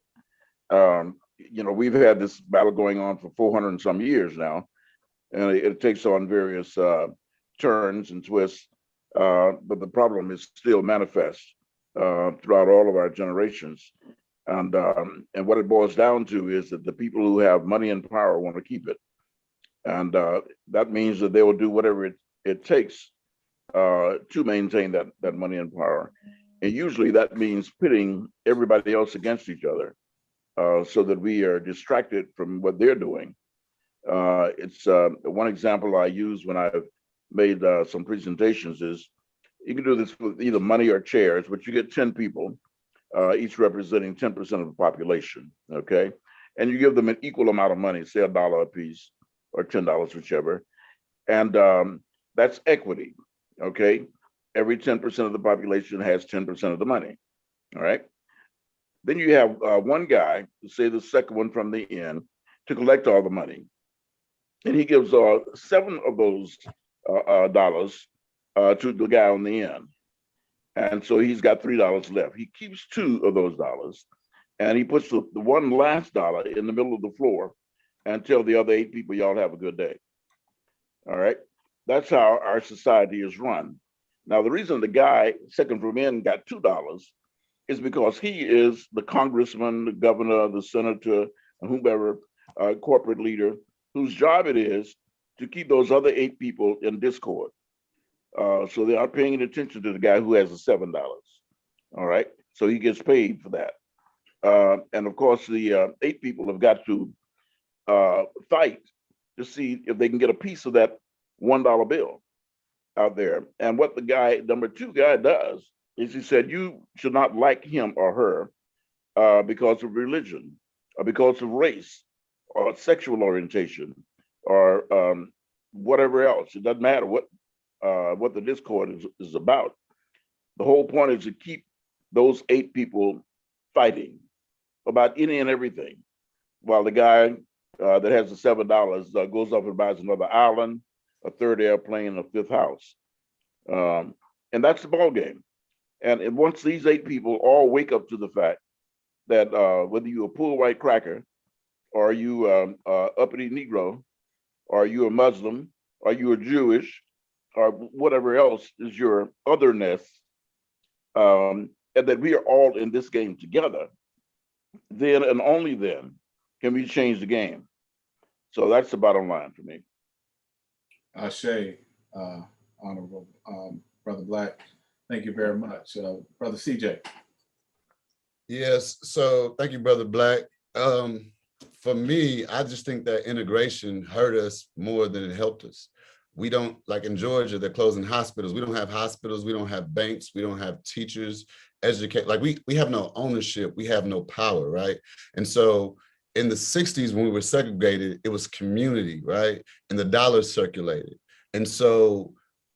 You know, we've had this battle going on for 400 and some years now, and it takes on various turns and twists, but the problem is still manifest throughout all of our generations. And what it boils down to is that the people who have money and power want to keep it. And that means that they will do whatever it takes to maintain that money and power. And usually that means pitting everybody else against each other so that we are distracted from what they're doing. It's one example I use when I've made some presentations is you can do this with either money or chairs, but you get 10 people, each representing 10% of the population, okay? And you give them an equal amount of money, say $1 a piece or $10, whichever. And that's equity, okay? Every 10% of the population has 10% of the money, all right? Then you have one guy, say the second one from the end, to collect all the money. And he gives 7 of those dollars to the guy on the end. And so he's got $3 left. He keeps 2 of those dollars, and he puts the one last dollar in the middle of the floor and tell the other 8 people, y'all have a good day. All right? That's how our society is run. Now, the reason the guy second from end got $2 is because he is the congressman, the governor, the senator, whomever, corporate leader, whose job it is to keep those other 8 people in discord. So they aren't paying attention to the guy who has the $7. All right, so he gets paid for that. And of course, the 8 people have got to fight to see if they can get a piece of that $1 bill out there. And what the guy, number 2 guy, does is he said, you should not like him or her because of religion or because of race or sexual orientation or whatever else. It doesn't matter what the discord is about. The whole point is to keep those 8 people fighting about any and everything, while the guy that has the $7 goes off and buys another island, a 3rd airplane, a 5th house. And that's the ball game. And once these 8 people all wake up to the fact that whether you're a poor white cracker, or you uppity Negro, or you a Muslim, or you are Jewish, or whatever else is your otherness, and that we are all in this game together, then and only then can we change the game. So that's the bottom line for me. Ashe, Honorable Brother Black, thank you very much. Brother CJ. Yes, so thank you, Brother Black. For me, I just think that integration hurt us more than it helped us. We don't, like in Georgia, they're closing hospitals. We don't have hospitals, we don't have banks, we don't have teachers, educate, like we have no ownership, we have no power, right? And so in the 60s, when we were segregated, it was community, right? And the dollar circulated. And so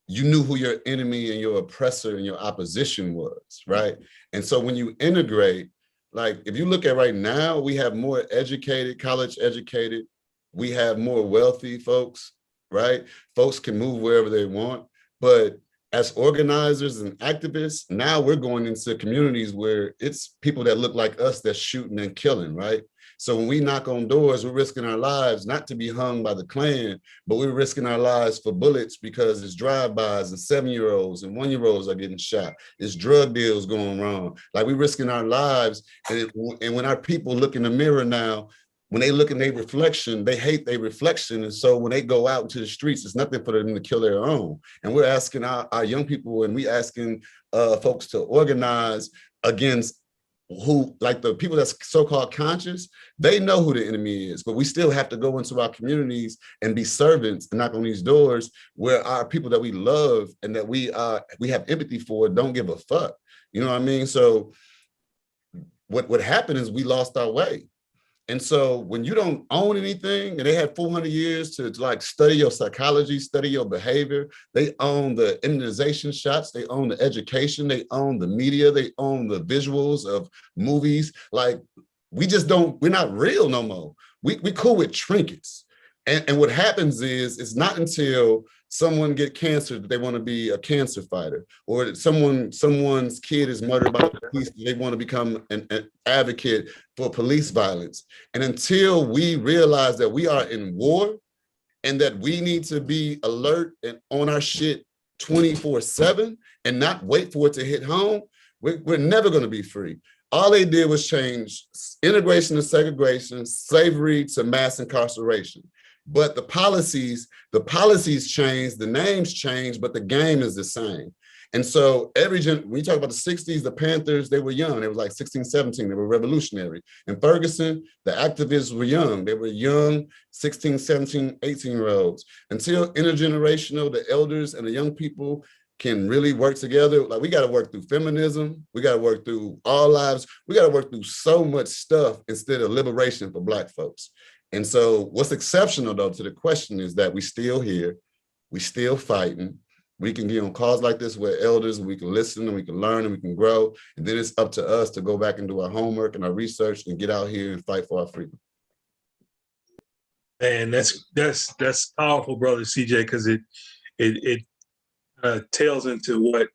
you knew who your enemy and your oppressor and your opposition was, right? And so when you integrate, like if you look at right now, we have more educated, college educated, we have more wealthy folks, right? Folks can move wherever they want, but as organizers and activists, now we're going into communities where it's people that look like us that's shooting and killing, right? So when we knock on doors, we're risking our lives not to be hung by the Klan, but we're risking our lives for bullets because it's drive-bys and 7-year-olds and 1-year-olds are getting shot. It's drug deals going wrong. Like we're risking our lives. And when our people look in the mirror now, when they look in their reflection, they hate their reflection. And so when they go out into the streets, it's nothing for them to kill their own. And we're asking our young people, and we asking folks to organize against who, like the people that's so-called conscious, they know who the enemy is, but we still have to go into our communities and be servants and knock on these doors where our people that we love and that we have empathy for don't give a fuck. You know what I mean? So what happened is we lost our way. And so when you don't own anything, and they had 400 years to like study your psychology, study your behavior, they own the immunization shots, they own the education, they own the media, they own the visuals of movies. Like we're not real no more. We cool with trinkets. And what happens is, it's not until someone get cancer that they want to be a cancer fighter, or someone's kid is murdered by the police, they want to become an advocate for police violence. And until we realize that we are in war and that we need to be alert and on our shit 24/7 and not wait for it to hit home, we're never going to be free. All they did was change integration to segregation, slavery to mass incarceration. But the policies changed, the names changed, but the game is the same. And so when you talk about the 60s, the Panthers, they were young. They were like 16, 17, they were revolutionary. In Ferguson, the activists were young. They were young, 16, 17, 18-year-olds. Until intergenerational, the elders and the young people can really work together. Like, we got to work through feminism. We got to work through all lives. We got to work through so much stuff instead of liberation for Black folks. And so what's exceptional, though, to the question is that we still here, we still fighting. We can get on calls like this with elders, and we can listen, and we can learn, and we can grow. And then it's up to us to go back and do our homework and our research and get out here and fight for our freedom. And that's powerful, brother CJ, because it tails into what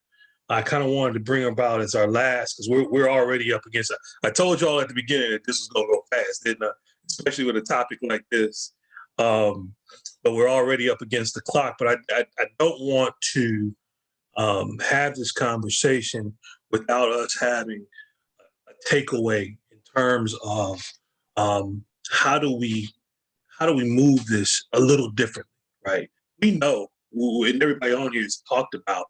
I kind of wanted to bring about as our last, because we're already up against it. I told y'all at the beginning that this was gonna go fast, didn't I? Especially with a topic like this. But we're already up against the clock. But I don't want to have this conversation without us having a takeaway in terms of how do we move this a little differently, right? We know, and everybody on here has talked about,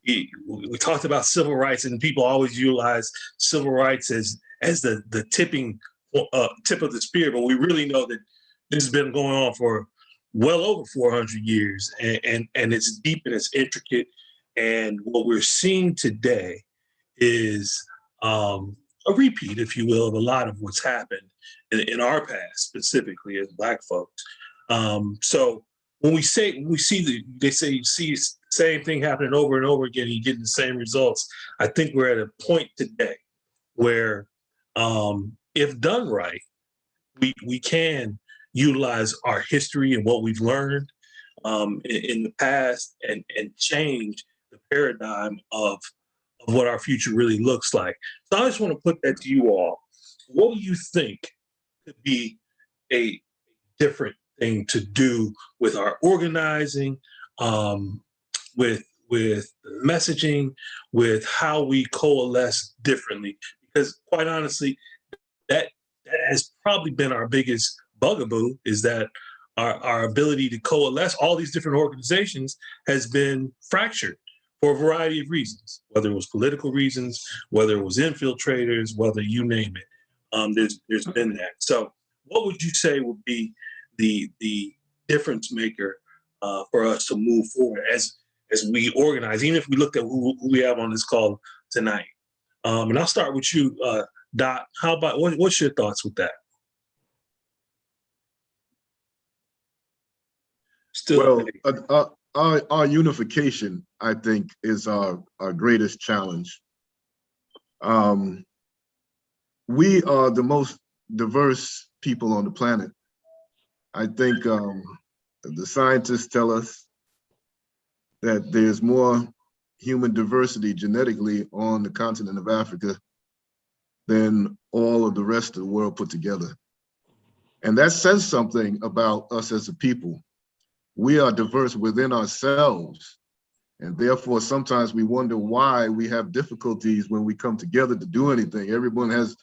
we talked about civil rights, and people always utilize civil rights as the tip of the spear, but we really know that this has been going on for well over 400 years, and it's deep and it's intricate. And what we're seeing today is a repeat, if you will, of a lot of what's happened in our past, specifically as Black folks. So when they say you see the same thing happening over and over again, you get the same results. I think we're at a point today where, if done right, we can utilize our history and what we've learned in the past and change the paradigm of what our future really looks like. So I just want to put that to you all. What do you think could be a different thing to do with our organizing, with messaging, with how we coalesce differently? Because quite honestly, that has probably been our biggest bugaboo, is that our ability to coalesce all these different organizations has been fractured for a variety of reasons, whether it was political reasons, whether it was infiltrators, whether you name it. There's been that. So what would you say would be the difference maker for us to move forward as we organize, even if we looked at who we have on this call tonight? And I'll start with you, Doc. How about, what's your thoughts with that? Our unification, I think, is our greatest challenge. We are the most diverse people on the planet. I think the scientists tell us that there's more human diversity genetically on the continent of Africa than all of the rest of the world put together. And that says something about us as a people. We are diverse within ourselves, and therefore sometimes we wonder why we have difficulties when we come together to do anything. Everyone has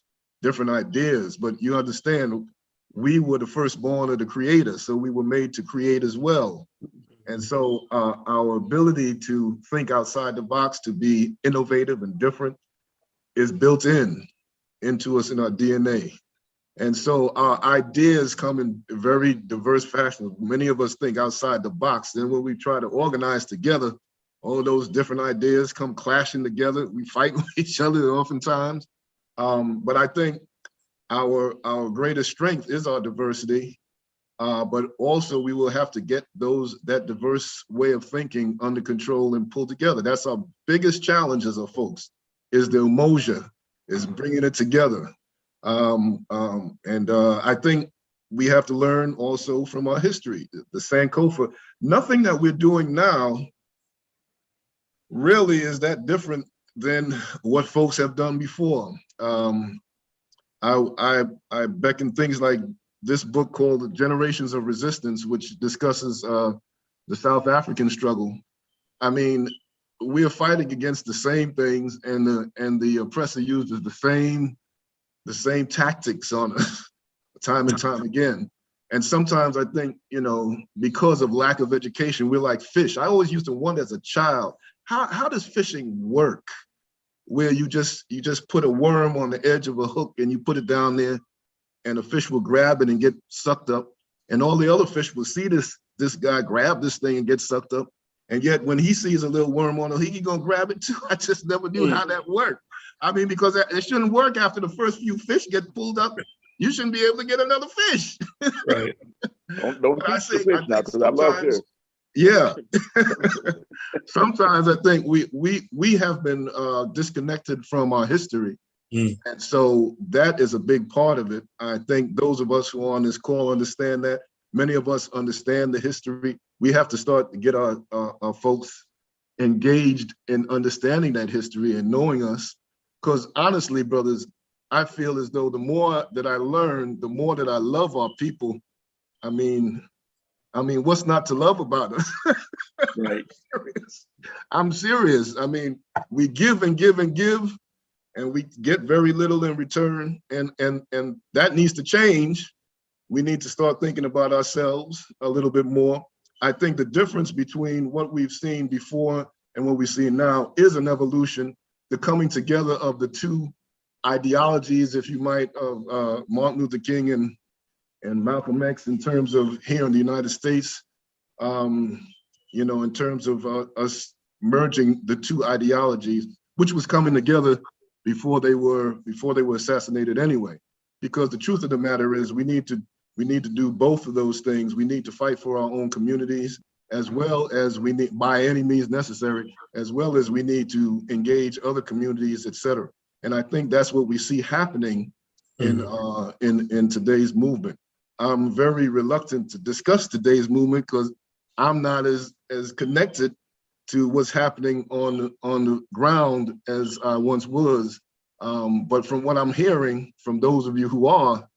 different ideas, but you understand, we were the firstborn of the creator, so we were made to create as well. And so our ability to think outside the box, to be innovative and different, is built into us in our DNA. And so our ideas come in very diverse fashions. Many of us think outside the box. Then when we try to organize together, all those different ideas come clashing together. We fight with each other oftentimes. But I think our greatest strength is our diversity. But also we will have to get that diverse way of thinking under control and pulled together. That's our biggest challenge as a folks, is the umoja, is bringing it together. I think we have to learn also from our history, the Sankofa. Nothing that we're doing now really is that different than what folks have done before. I beckon things like this book called Generations of Resistance, which discusses the South African struggle. I mean, we are fighting against the same things, and the oppressor uses the same tactics on us time and time again. And sometimes I think, because of lack of education, we're like fish. I always used to wonder as a child, how does fishing work? Where you just put a worm on the edge of a hook and you put it down there, and a fish will grab it and get sucked up, and all the other fish will see this guy grab this thing and get sucked up. And yet when he sees a little worm on it, he gonna grab it too. I just never knew how that worked. I mean, because it shouldn't work after the first few fish get pulled up. You shouldn't be able to get another fish. Right. Don't teach the fish now, because I love fish. Yeah. Sometimes I think we have been disconnected from our history. And so that is a big part of it. I think those of us who are on this call understand that. Many of us understand the history. We have to start to get our folks engaged in understanding that history and knowing us. Because honestly, brothers, I feel as though the more that I learn, the more that I love our people. I mean, what's not to love about us? Right. I'm serious. I mean, we give and give and give, and we get very little in return, and that needs to change. We need to start thinking about ourselves a little bit more. I think the difference between what we've seen before and what we see now is an evolution, the coming together of the two ideologies, if you might, of Martin Luther King and Malcolm X, in terms of here in the United States, in terms of us merging the two ideologies, which was coming together before they were assassinated anyway. Because the truth of the matter is, we need to do both of those things. We need to fight for our own communities, as well as we need, by any means necessary, as well as we need to engage other communities, et cetera. And I think that's what we see happening in today's movement. I'm very reluctant to discuss today's movement because I'm not as connected to what's happening on the ground as I once was. But from what I'm hearing from those of you who are,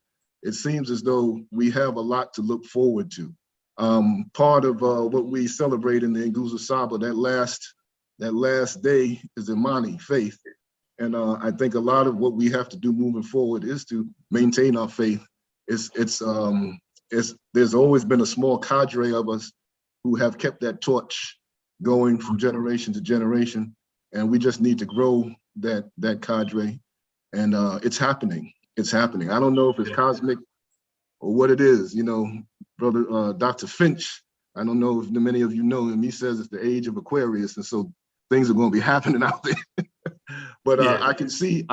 it seems as though we have a lot to look forward to. Part of what we celebrate in the Nguzo Saba, that last day, is Imani, faith. And I think a lot of what we have to do moving forward is to maintain our faith. There's always been a small cadre of us who have kept that torch going from generation to generation, and we just need to grow that cadre. And it's happening. It's happening. I don't know if it's cosmic or what it is. Brother Dr. Finch, I don't know if many of you know him. He says it's the age of Aquarius, and so things are going to be happening out there. But I can see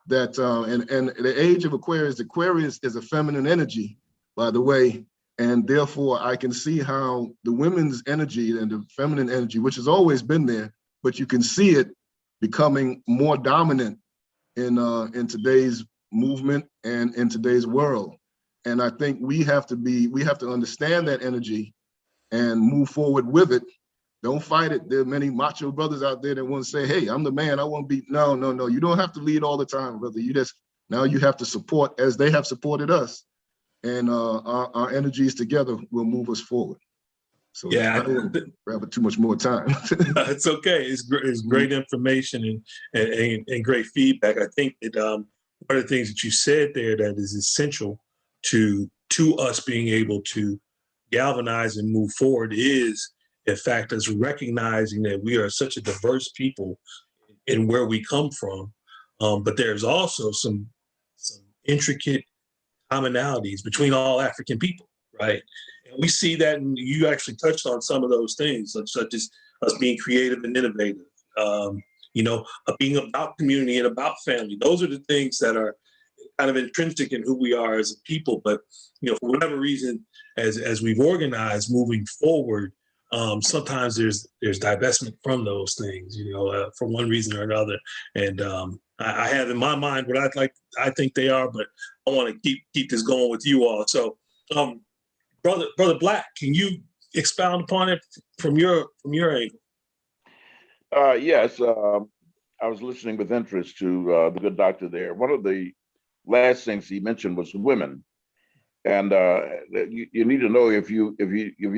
that, and the age of Aquarius is a feminine energy, by the way, and therefore I can see how the women's energy and the feminine energy, which has always been there, but you can see it becoming more dominant in today's movement and in today's world. And I think we have to understand that energy and move forward with it. Don't fight it. There are many macho brothers out there that want to say, hey, I'm the man, I want to be, no. You don't have to lead all the time, brother. Now you have to support as they have supported us. And our energies together will move us forward. So yeah, I don't want to grab too much more time. It's okay. It's great information and great feedback. I think that one of the things that you said there that is essential to us being able to galvanize and move forward is, in fact, us recognizing that we are such a diverse people in where we come from, but there's also some intricate commonalities between all African people, right? And we see that, and you actually touched on some of those things, such as us being creative and innovative, being about community and about family. Those are the things that are kind of intrinsic in who we are as a people. But for whatever reason, as we've organized moving forward, sometimes there's divestment from those things, for one reason or another. And I have in my mind what I think they are, but I want to keep this going with you all. So, Brother Black, can you expound upon it from your angle? Yes, I was listening with interest to the good doctor there. One of the last things he mentioned was women, and you need to know if you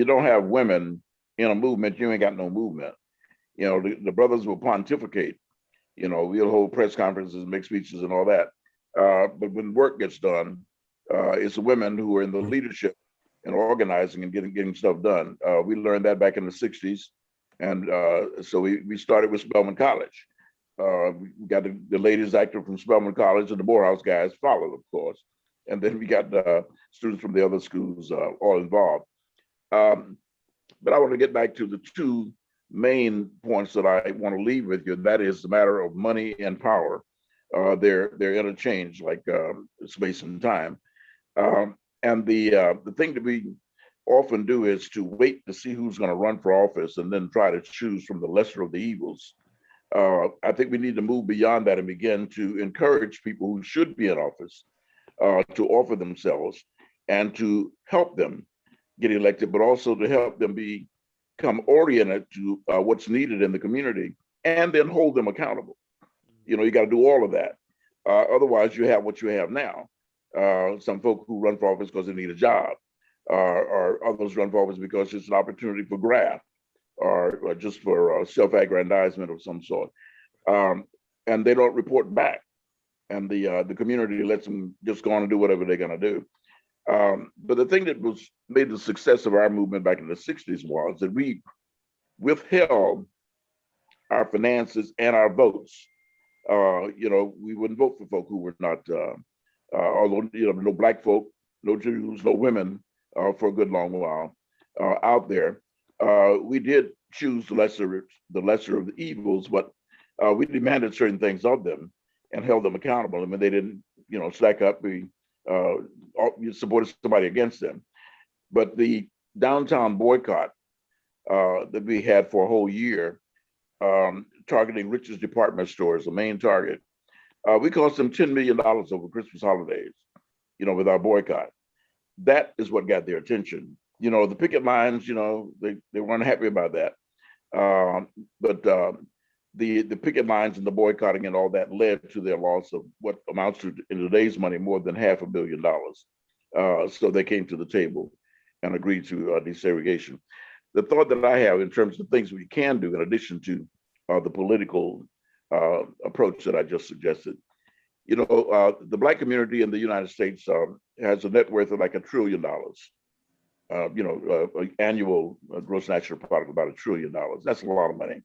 don't have women in a movement, you ain't got no movement. The brothers will pontificate. We'll hold press conferences, make speeches, and all that. But when work gets done, it's the women who are in the leadership and organizing and getting stuff done. We learned that back in the 60s. And so we started with Spelman College. We got the ladies active from Spelman College, and the Morehouse guys followed, of course. And then we got students from the other schools all involved. But I want to get back to the two main points that I want to leave with you. That is the matter of money and power. They're interchanged like space and time. And the thing that we often do is to wait to see who's going to run for office and then try to choose from the lesser of the evils. I think we need to move beyond that and begin to encourage people who should be in office to offer themselves and to help them get elected, but also to help them become oriented to what's needed in the community and then hold them accountable. You got to do all of that. Otherwise, you have what you have now. Some folk who run for office because they need a job, or others run for office because it's an opportunity for graft, or just for self-aggrandizement of some sort. And they don't report back. And the community lets them just go on and do whatever they're going to do. But the thing that made the success of our movement back in the 60s was that we withheld our finances and our votes. We wouldn't vote for folk who were not, although, no Black folk, no Jews, no women for a good long while out there. We did choose the lesser of the evils, but we demanded certain things of them and held them accountable. I mean, they didn't, stack up. We supported somebody against them. But the downtown boycott that we had for a whole year, targeting Rich's department stores, the main target, we cost them $10 million over Christmas holidays, with our boycott. That is what got their attention. The picket lines, they weren't happy about that. But the picket lines and the boycotting and all that led to their loss of what amounts to, in today's money, more than $500 million. So they came to the table and agreed to desegregation. The thought that I have in terms of things we can do, in addition to the political approach that I just suggested, the Black community in the United States has a net worth of like $1 trillion. Annual gross national product about $1 trillion. That's a lot of money.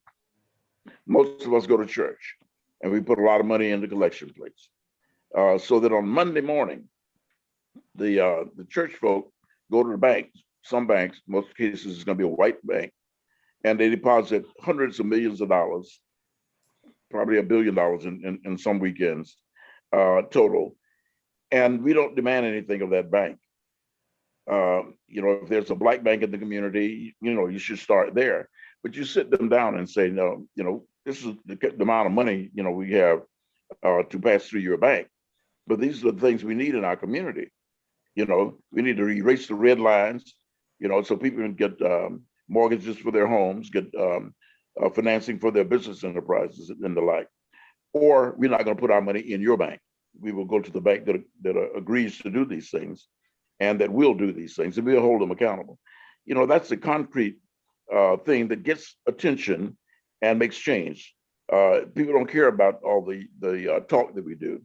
Most of us go to church, and we put a lot of money in the collection plates. So that on Monday morning, the church folk go to the bank. Some banks, most cases, it's going to be a white bank, and they deposit hundreds of millions of dollars, probably $1 billion in some weekends total. And we don't demand anything of that bank. If there's a Black bank in the community, you should start there. But you sit them down and say, no, this is the amount of money, we have to pass through your bank. But these are the things we need in our community. We need to erase the red lines, so people can get mortgages for their homes, get financing for their business enterprises and the like. Or we're not going to put our money in your bank. We will go to the bank that agrees to do these things and that will do these things, and we'll hold them accountable. That's the concrete thing that gets attention and makes change. People don't care about all the talk that we do.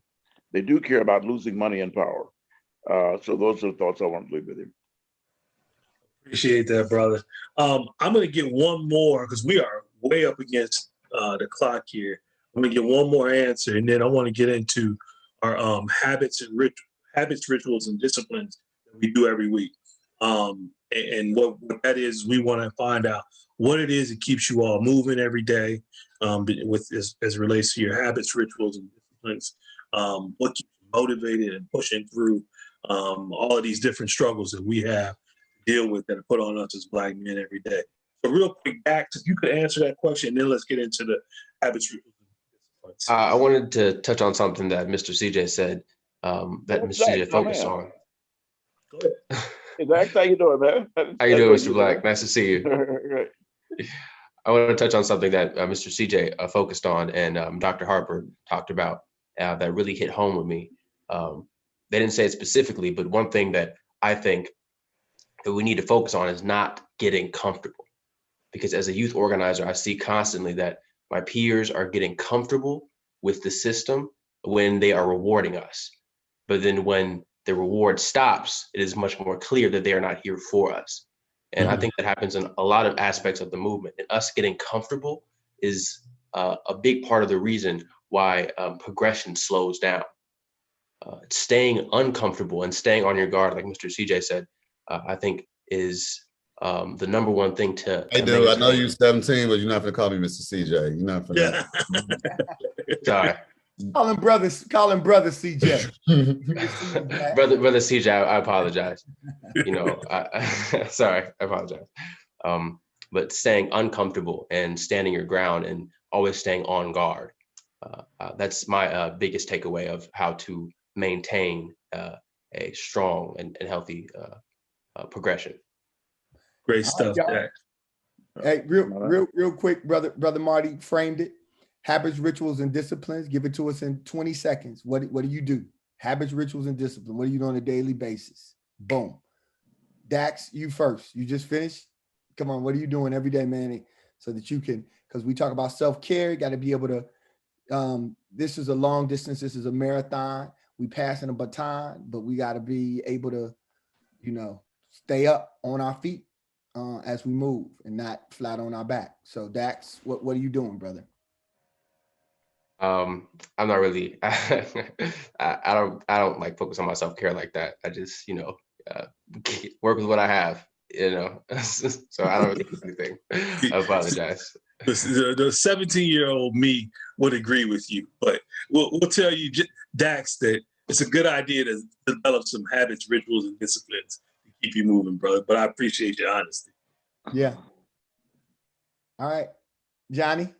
they do care about losing money and power. So those are the thoughts I want to leave with you. Appreciate that, brother. I'm going to get one more because we are way up against the clock here. I'm going to get one more answer, and then I want to get into our habits, rituals, and disciplines that we do every week. And what that is, we want to find out what it is that keeps you all moving every day, with as it relates to your habits, rituals, and disciplines. What keeps you motivated and pushing through all of these different struggles that we have to deal with that are put on us as Black men every day. So real quick, Dax, if you could answer that question, and then let's get into the habits, rituals, and disciplines. I wanted to touch on something that Mr. CJ said, that Mr. CJ focused on. Go ahead. Hey, Dax, how you doing, man? How you doing, Mr. Black? Nice to see you. I want to touch on something that Mr. CJ focused on, and Dr. Harper talked about that really hit home with me. They didn't say it specifically, but one thing that I think that we need to focus on is not getting comfortable. Because as a youth organizer, I see constantly that my peers are getting comfortable with the system when they are rewarding us. But then when the reward stops, it is much more clear that they are not here for us. And I think that happens in a lot of aspects of the movement. And us getting comfortable is a big part of the reason why progression slows down. Staying uncomfortable and staying on your guard, like Mr. CJ said, I think is the number one thing to. Hey, dude, I know you're 17, but you're not gonna call me Mr. CJ. You're not gonna. Sorry. Call him brother CJ. brother CJ, I apologize. You know, sorry, I apologize. But staying uncomfortable and standing your ground and always staying on guard. That's my biggest takeaway of how to maintain a strong and healthy progression. Great stuff, Dax. Hey, real quick, brother Marty framed it. Habits, rituals, and disciplines. Give it to us in 20 seconds. What do you do? Habits, rituals, and discipline. What do you do on a daily basis? Boom. Dax, you first. You just finished? Come on, what are you doing every day, man? So that you can, because we talk about self-care, you got to be able to, this is a long distance, this is a marathon. We passing a baton, but we got to be able to, stay up on our feet as we move and not flat on our back. So Dax, what are you doing, brother? I'm not really, I don't like focus on my self-care like that. I just, work with what I have, so I don't really do anything. I apologize. The 17-year-old me would agree with you, but we'll tell you, Dax, that it's a good idea to develop some habits, rituals, and disciplines to keep you moving, brother. But I appreciate your honesty. Yeah. All right, Johnny.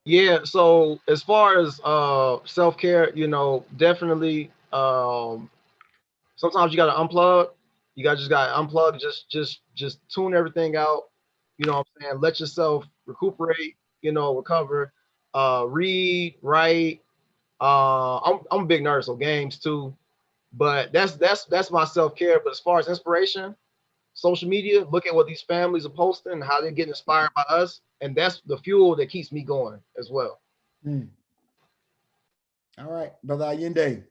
Yeah, so as far as self-care, definitely sometimes you gotta unplug. You just gotta unplug, just tune everything out. You know what I'm saying? Let yourself recuperate, recover, read, write. I'm a big nerd, so games too. But that's my self-care. But as far as inspiration, social media, look at what these families are posting and how they get inspired by us. And that's the fuel that keeps me going as well. All right, Brother Allende.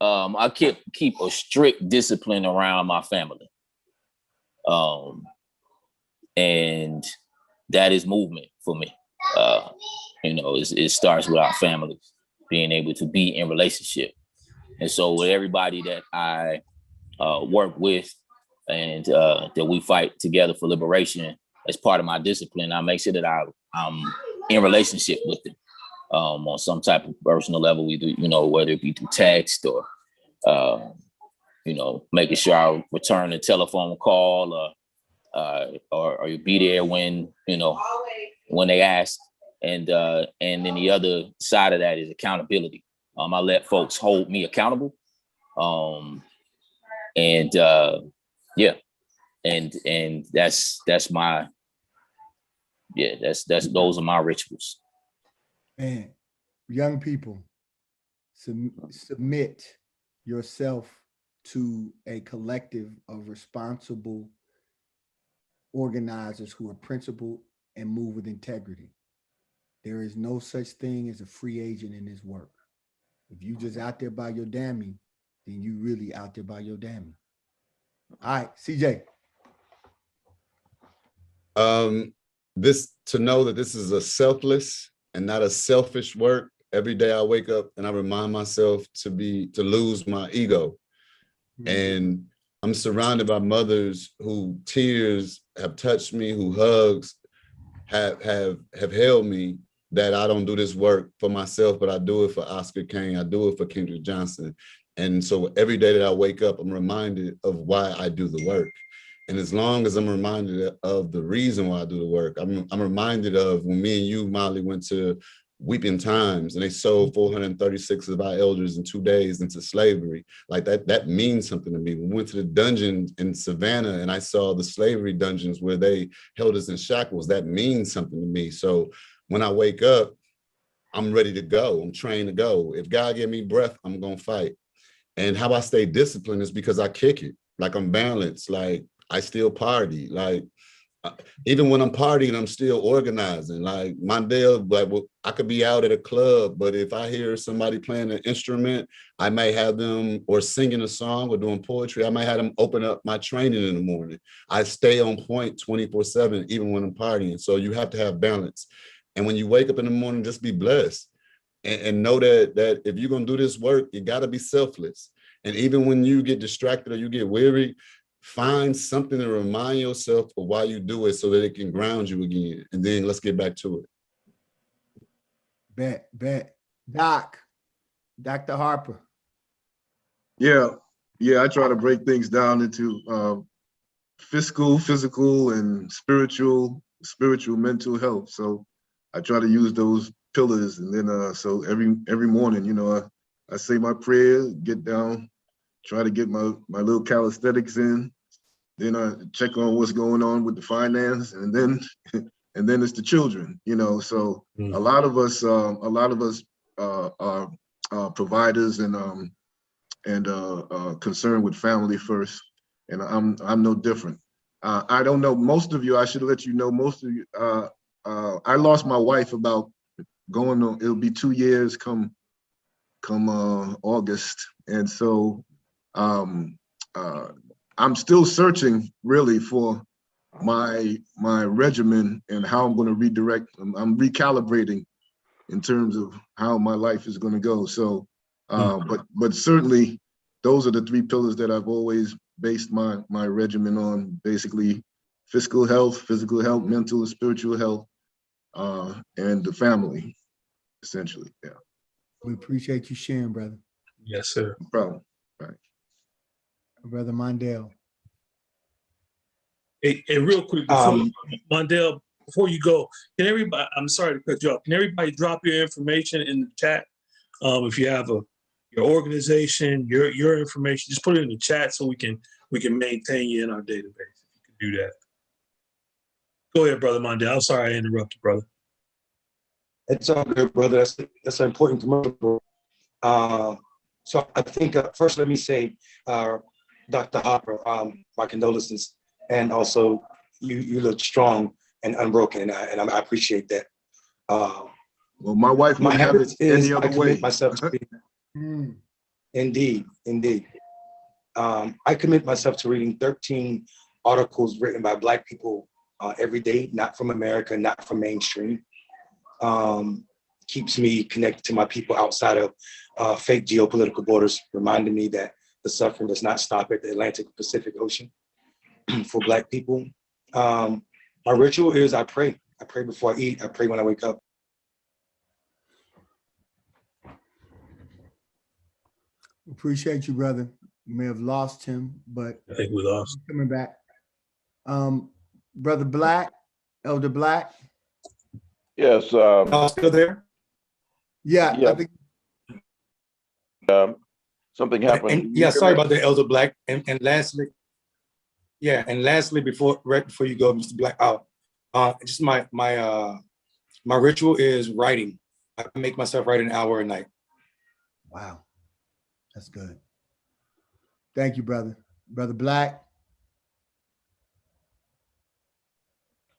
I keep a strict discipline around my family. And that is movement for me. It starts with our families, being able to be in relationship. And so with everybody that I work with and that we fight together for liberation, as part of my discipline, I make sure that I'm in relationship with them on some type of personal level. We do, whether it be through text or, making sure I return a telephone call or you be there when they ask. And then the other side of that is accountability. I let folks hold me accountable. And that's my, those are my rituals. Man, young people, submit yourself to a collective of responsible organizers who are principled and move with integrity. there is no such thing as a free agent in this work. If you just out there by your dammy, then you really out there by your dammy. All right, CJ. This, to know that this is a selfless and not a selfish work. Every day I wake up and I remind myself to lose my ego. And I'm surrounded by mothers who tears have touched me, who hugs have held me, that I don't do this work for myself, but I do it for Oscar Kane. I do it for Kendrick Johnson. And so every day that I wake up, I'm reminded of why I do the work. And as long as I'm reminded of the reason why I do the work, I'm reminded of when me and you, Molly, went to Weeping Times and they sold 436 of our elders in 2 days into slavery. Like that means something to me. We went to the dungeon in Savannah and I saw the slavery dungeons where they held us in shackles. That means something to me. So when I wake up, I'm ready to go. I'm trained to go. If God gave me breath, I'm gonna fight. And how I stay disciplined is because I kick it. Like I'm balanced. Like I still party. Like even when I'm partying, I'm still organizing. Like Mondale, like, well, I could be out at a club, but if I hear somebody playing an instrument, I might have them, or singing a song or doing poetry, I might have them open up my training in the morning. I stay on point 24/7, even when I'm partying. So you have to have balance. And when you wake up in the morning, just be blessed and know that if you're gonna do this work, you gotta be selfless. And even when you get distracted or you get weary, find something to remind yourself of why you do it so that it can ground you again. And then let's get back to it. Bet. Dr. Harper. Yeah, I try to break things down into physical, and spiritual, mental health. So I try to use those pillars, and then so every morning, you know, I say my prayer, get down, try to get my little calisthenics in. Then I check on what's going on with the finance, and then it's the children, you know. So a lot of us are providers and concerned with family first, and I'm no different. I don't know most of you. I should let you know most of you. I lost my wife about going on. It'll be 2 years come August, and so I'm still searching really for my regimen and how I'm going to redirect. I'm recalibrating in terms of how my life is going to go. So, but certainly those are the 3 pillars that I've always based my regimen on: basically physical health, mental and spiritual health, and the family, essentially. Yeah. We appreciate you sharing, brother. Yes, sir. No problem. All right. Brother Mondale. Hey, real quick, Mondale, before you go, can everybody, I'm sorry to cut you off, can everybody drop your information in the chat? If you have your organization, your information, just put it in the chat so we can maintain you in our database. If you can do that. Go ahead, Brother Mondale. I'm sorry I interrupted, brother. It's all good, brother. That's an important commercial. So I think first, let me say, Dr. Harper, my condolences, and also you look strong and unbroken, and I appreciate that. Well, my wife my habit is any other I commit way. myself to reading. Indeed. I commit myself to reading 13 articles written by Black people every day, not from America, not from mainstream. Keeps me connected to my people outside of fake geopolitical borders, reminding me that the suffering does not stop at the Atlantic Pacific Ocean for Black people. My ritual is I pray. I pray before I eat. I pray when I wake up. Appreciate you, brother. You may have lost him, but I think we lost. Coming back. Brother Black, Elder Black. Yes. Still there? Yeah. Yeah. I think something happened. And sorry about that, Elder Black. And lastly, right before you go, Mr. Black, just my ritual is writing. I make myself write an hour a night. Wow, that's good. Thank you, brother. Brother Black.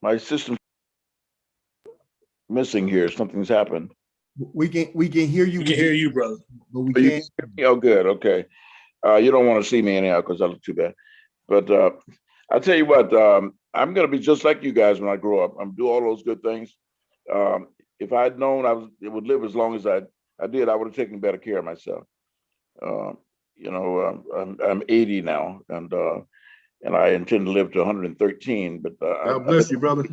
My system. missing here. Something's happened. We can hear you. We can hear you, brother. But we Oh, you can't. can hear me? Oh, good. Okay. You don't want to see me anyhow because I look too bad. But I'll tell you what, I'm going to be just like you guys when I grow up. I'm do all those good things. If I had known it would live as long as I did, I would have taken better care of myself. I'm 80 now, and I intend to live to 113. But God bless you, brother.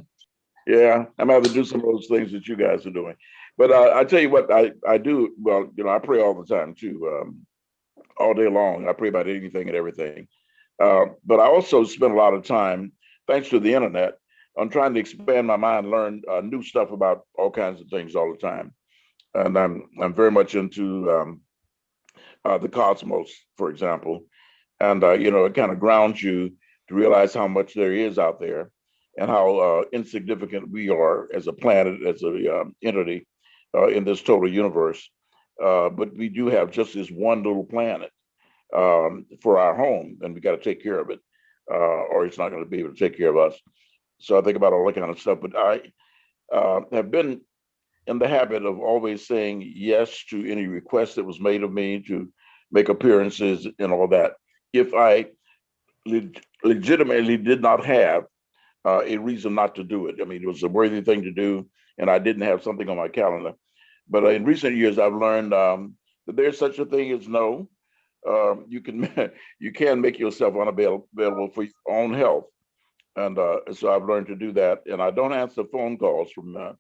yeah, I'm going to have to do some of those things that you guys are doing. But I tell you what, I do. Well, I pray all the time too, all day long. I pray about anything and everything. But I also spend a lot of time, thanks to the internet, on trying to expand my mind, learn new stuff about all kinds of things all the time. And I'm very much into the cosmos, for example. And it kind of grounds you to realize how much there is out there and how insignificant we are as a planet, as a entity in this total universe. But we do have just this one little planet for our home, and we got to take care of it, or it's not going to be able to take care of us. So I think about all that kind of stuff. But I have been in the habit of always saying yes to any request that was made of me to make appearances and all that. If I legitimately did not have a reason not to do it, I mean, it was a worthy thing to do, and I didn't have something on my calendar. But in recent years, I've learned that there's such a thing as no. You can make yourself unavailable for your own health, and so I've learned to do that. And I don't answer phone calls from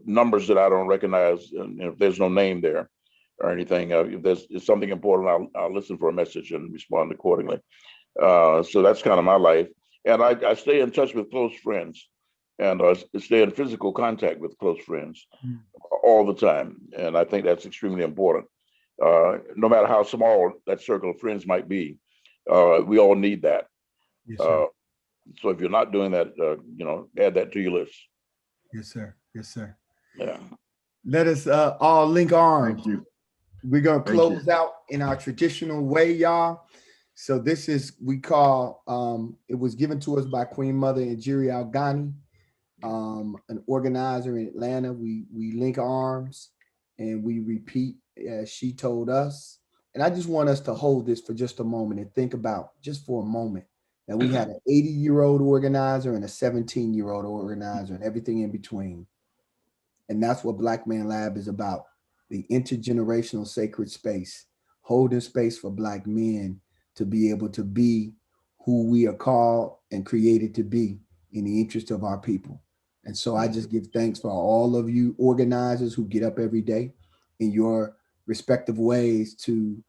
numbers that I don't recognize, and if there's no name there or anything. If there's something important, I'll listen for a message and respond accordingly. So that's kind of my life, and I stay in touch with close friends, and stay in physical contact with close friends all the time, and I think that's extremely important. No matter how small that circle of friends might be, we all need that. Yes, sir. So if you're not doing that, add that to your list. Yes, sir. Yes, sir. Yeah. Let us all link arms. Thank you. We're going to Thank close you. out in our traditional way, y'all. So this is, we call, it was given to us by Queen Mother Injiri Al-Ghani, an organizer in Atlanta. We link arms and we repeat as she told us. And I just want us to hold this for just a moment and think about, just for a moment, that we had an 80-year-old organizer and a 17-year-old organizer and everything in between. And that's what Black Man Lab is about, the intergenerational sacred space, holding space for Black men to be able to be who we are called and created to be in the interest of our people. And so I just give thanks for all of you organizers who get up every day in your respective ways to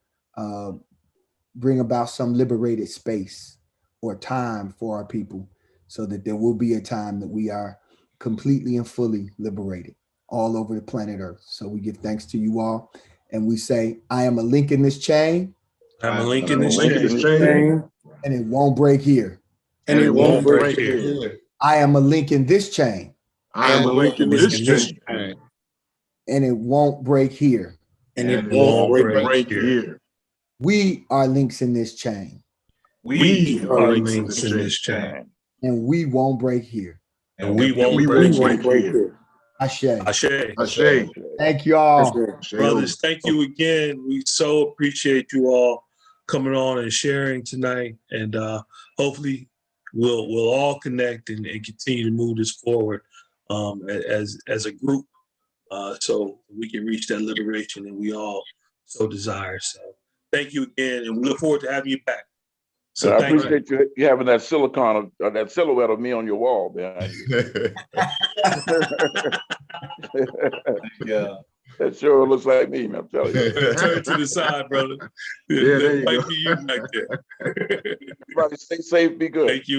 bring about some liberated space or time for our people, so that there will be a time that we are completely and fully liberated all over the planet Earth. So we give thanks to you all, and we say, I am a link in this chain. I'm a link in I'm a this link in this chain. chain. And it won't break here. And it won't break here. here. I am a link in this chain. I am a link in this chain. And it won't break here. And it won't break here. We are links in this chain. We are links in this chain. And we won't break here. And we won't break here. Ashe. Ashe. Ashe. Thank you all. Ashe. Brothers, thank you again. We so appreciate you all coming on and sharing tonight. And hopefully we'll all connect and continue to move this forward as a group, so we can reach that liberation that we all so desire. So thank you again, and we look forward to having you back. So I thank you. appreciate you having that silicon, that silhouette of me on your wall behind you. Yeah. That sure looks like me, I'm telling you. Turn to the side, brother. Yeah, there you That might go. be you back there. Everybody stay safe, be good. Thank you.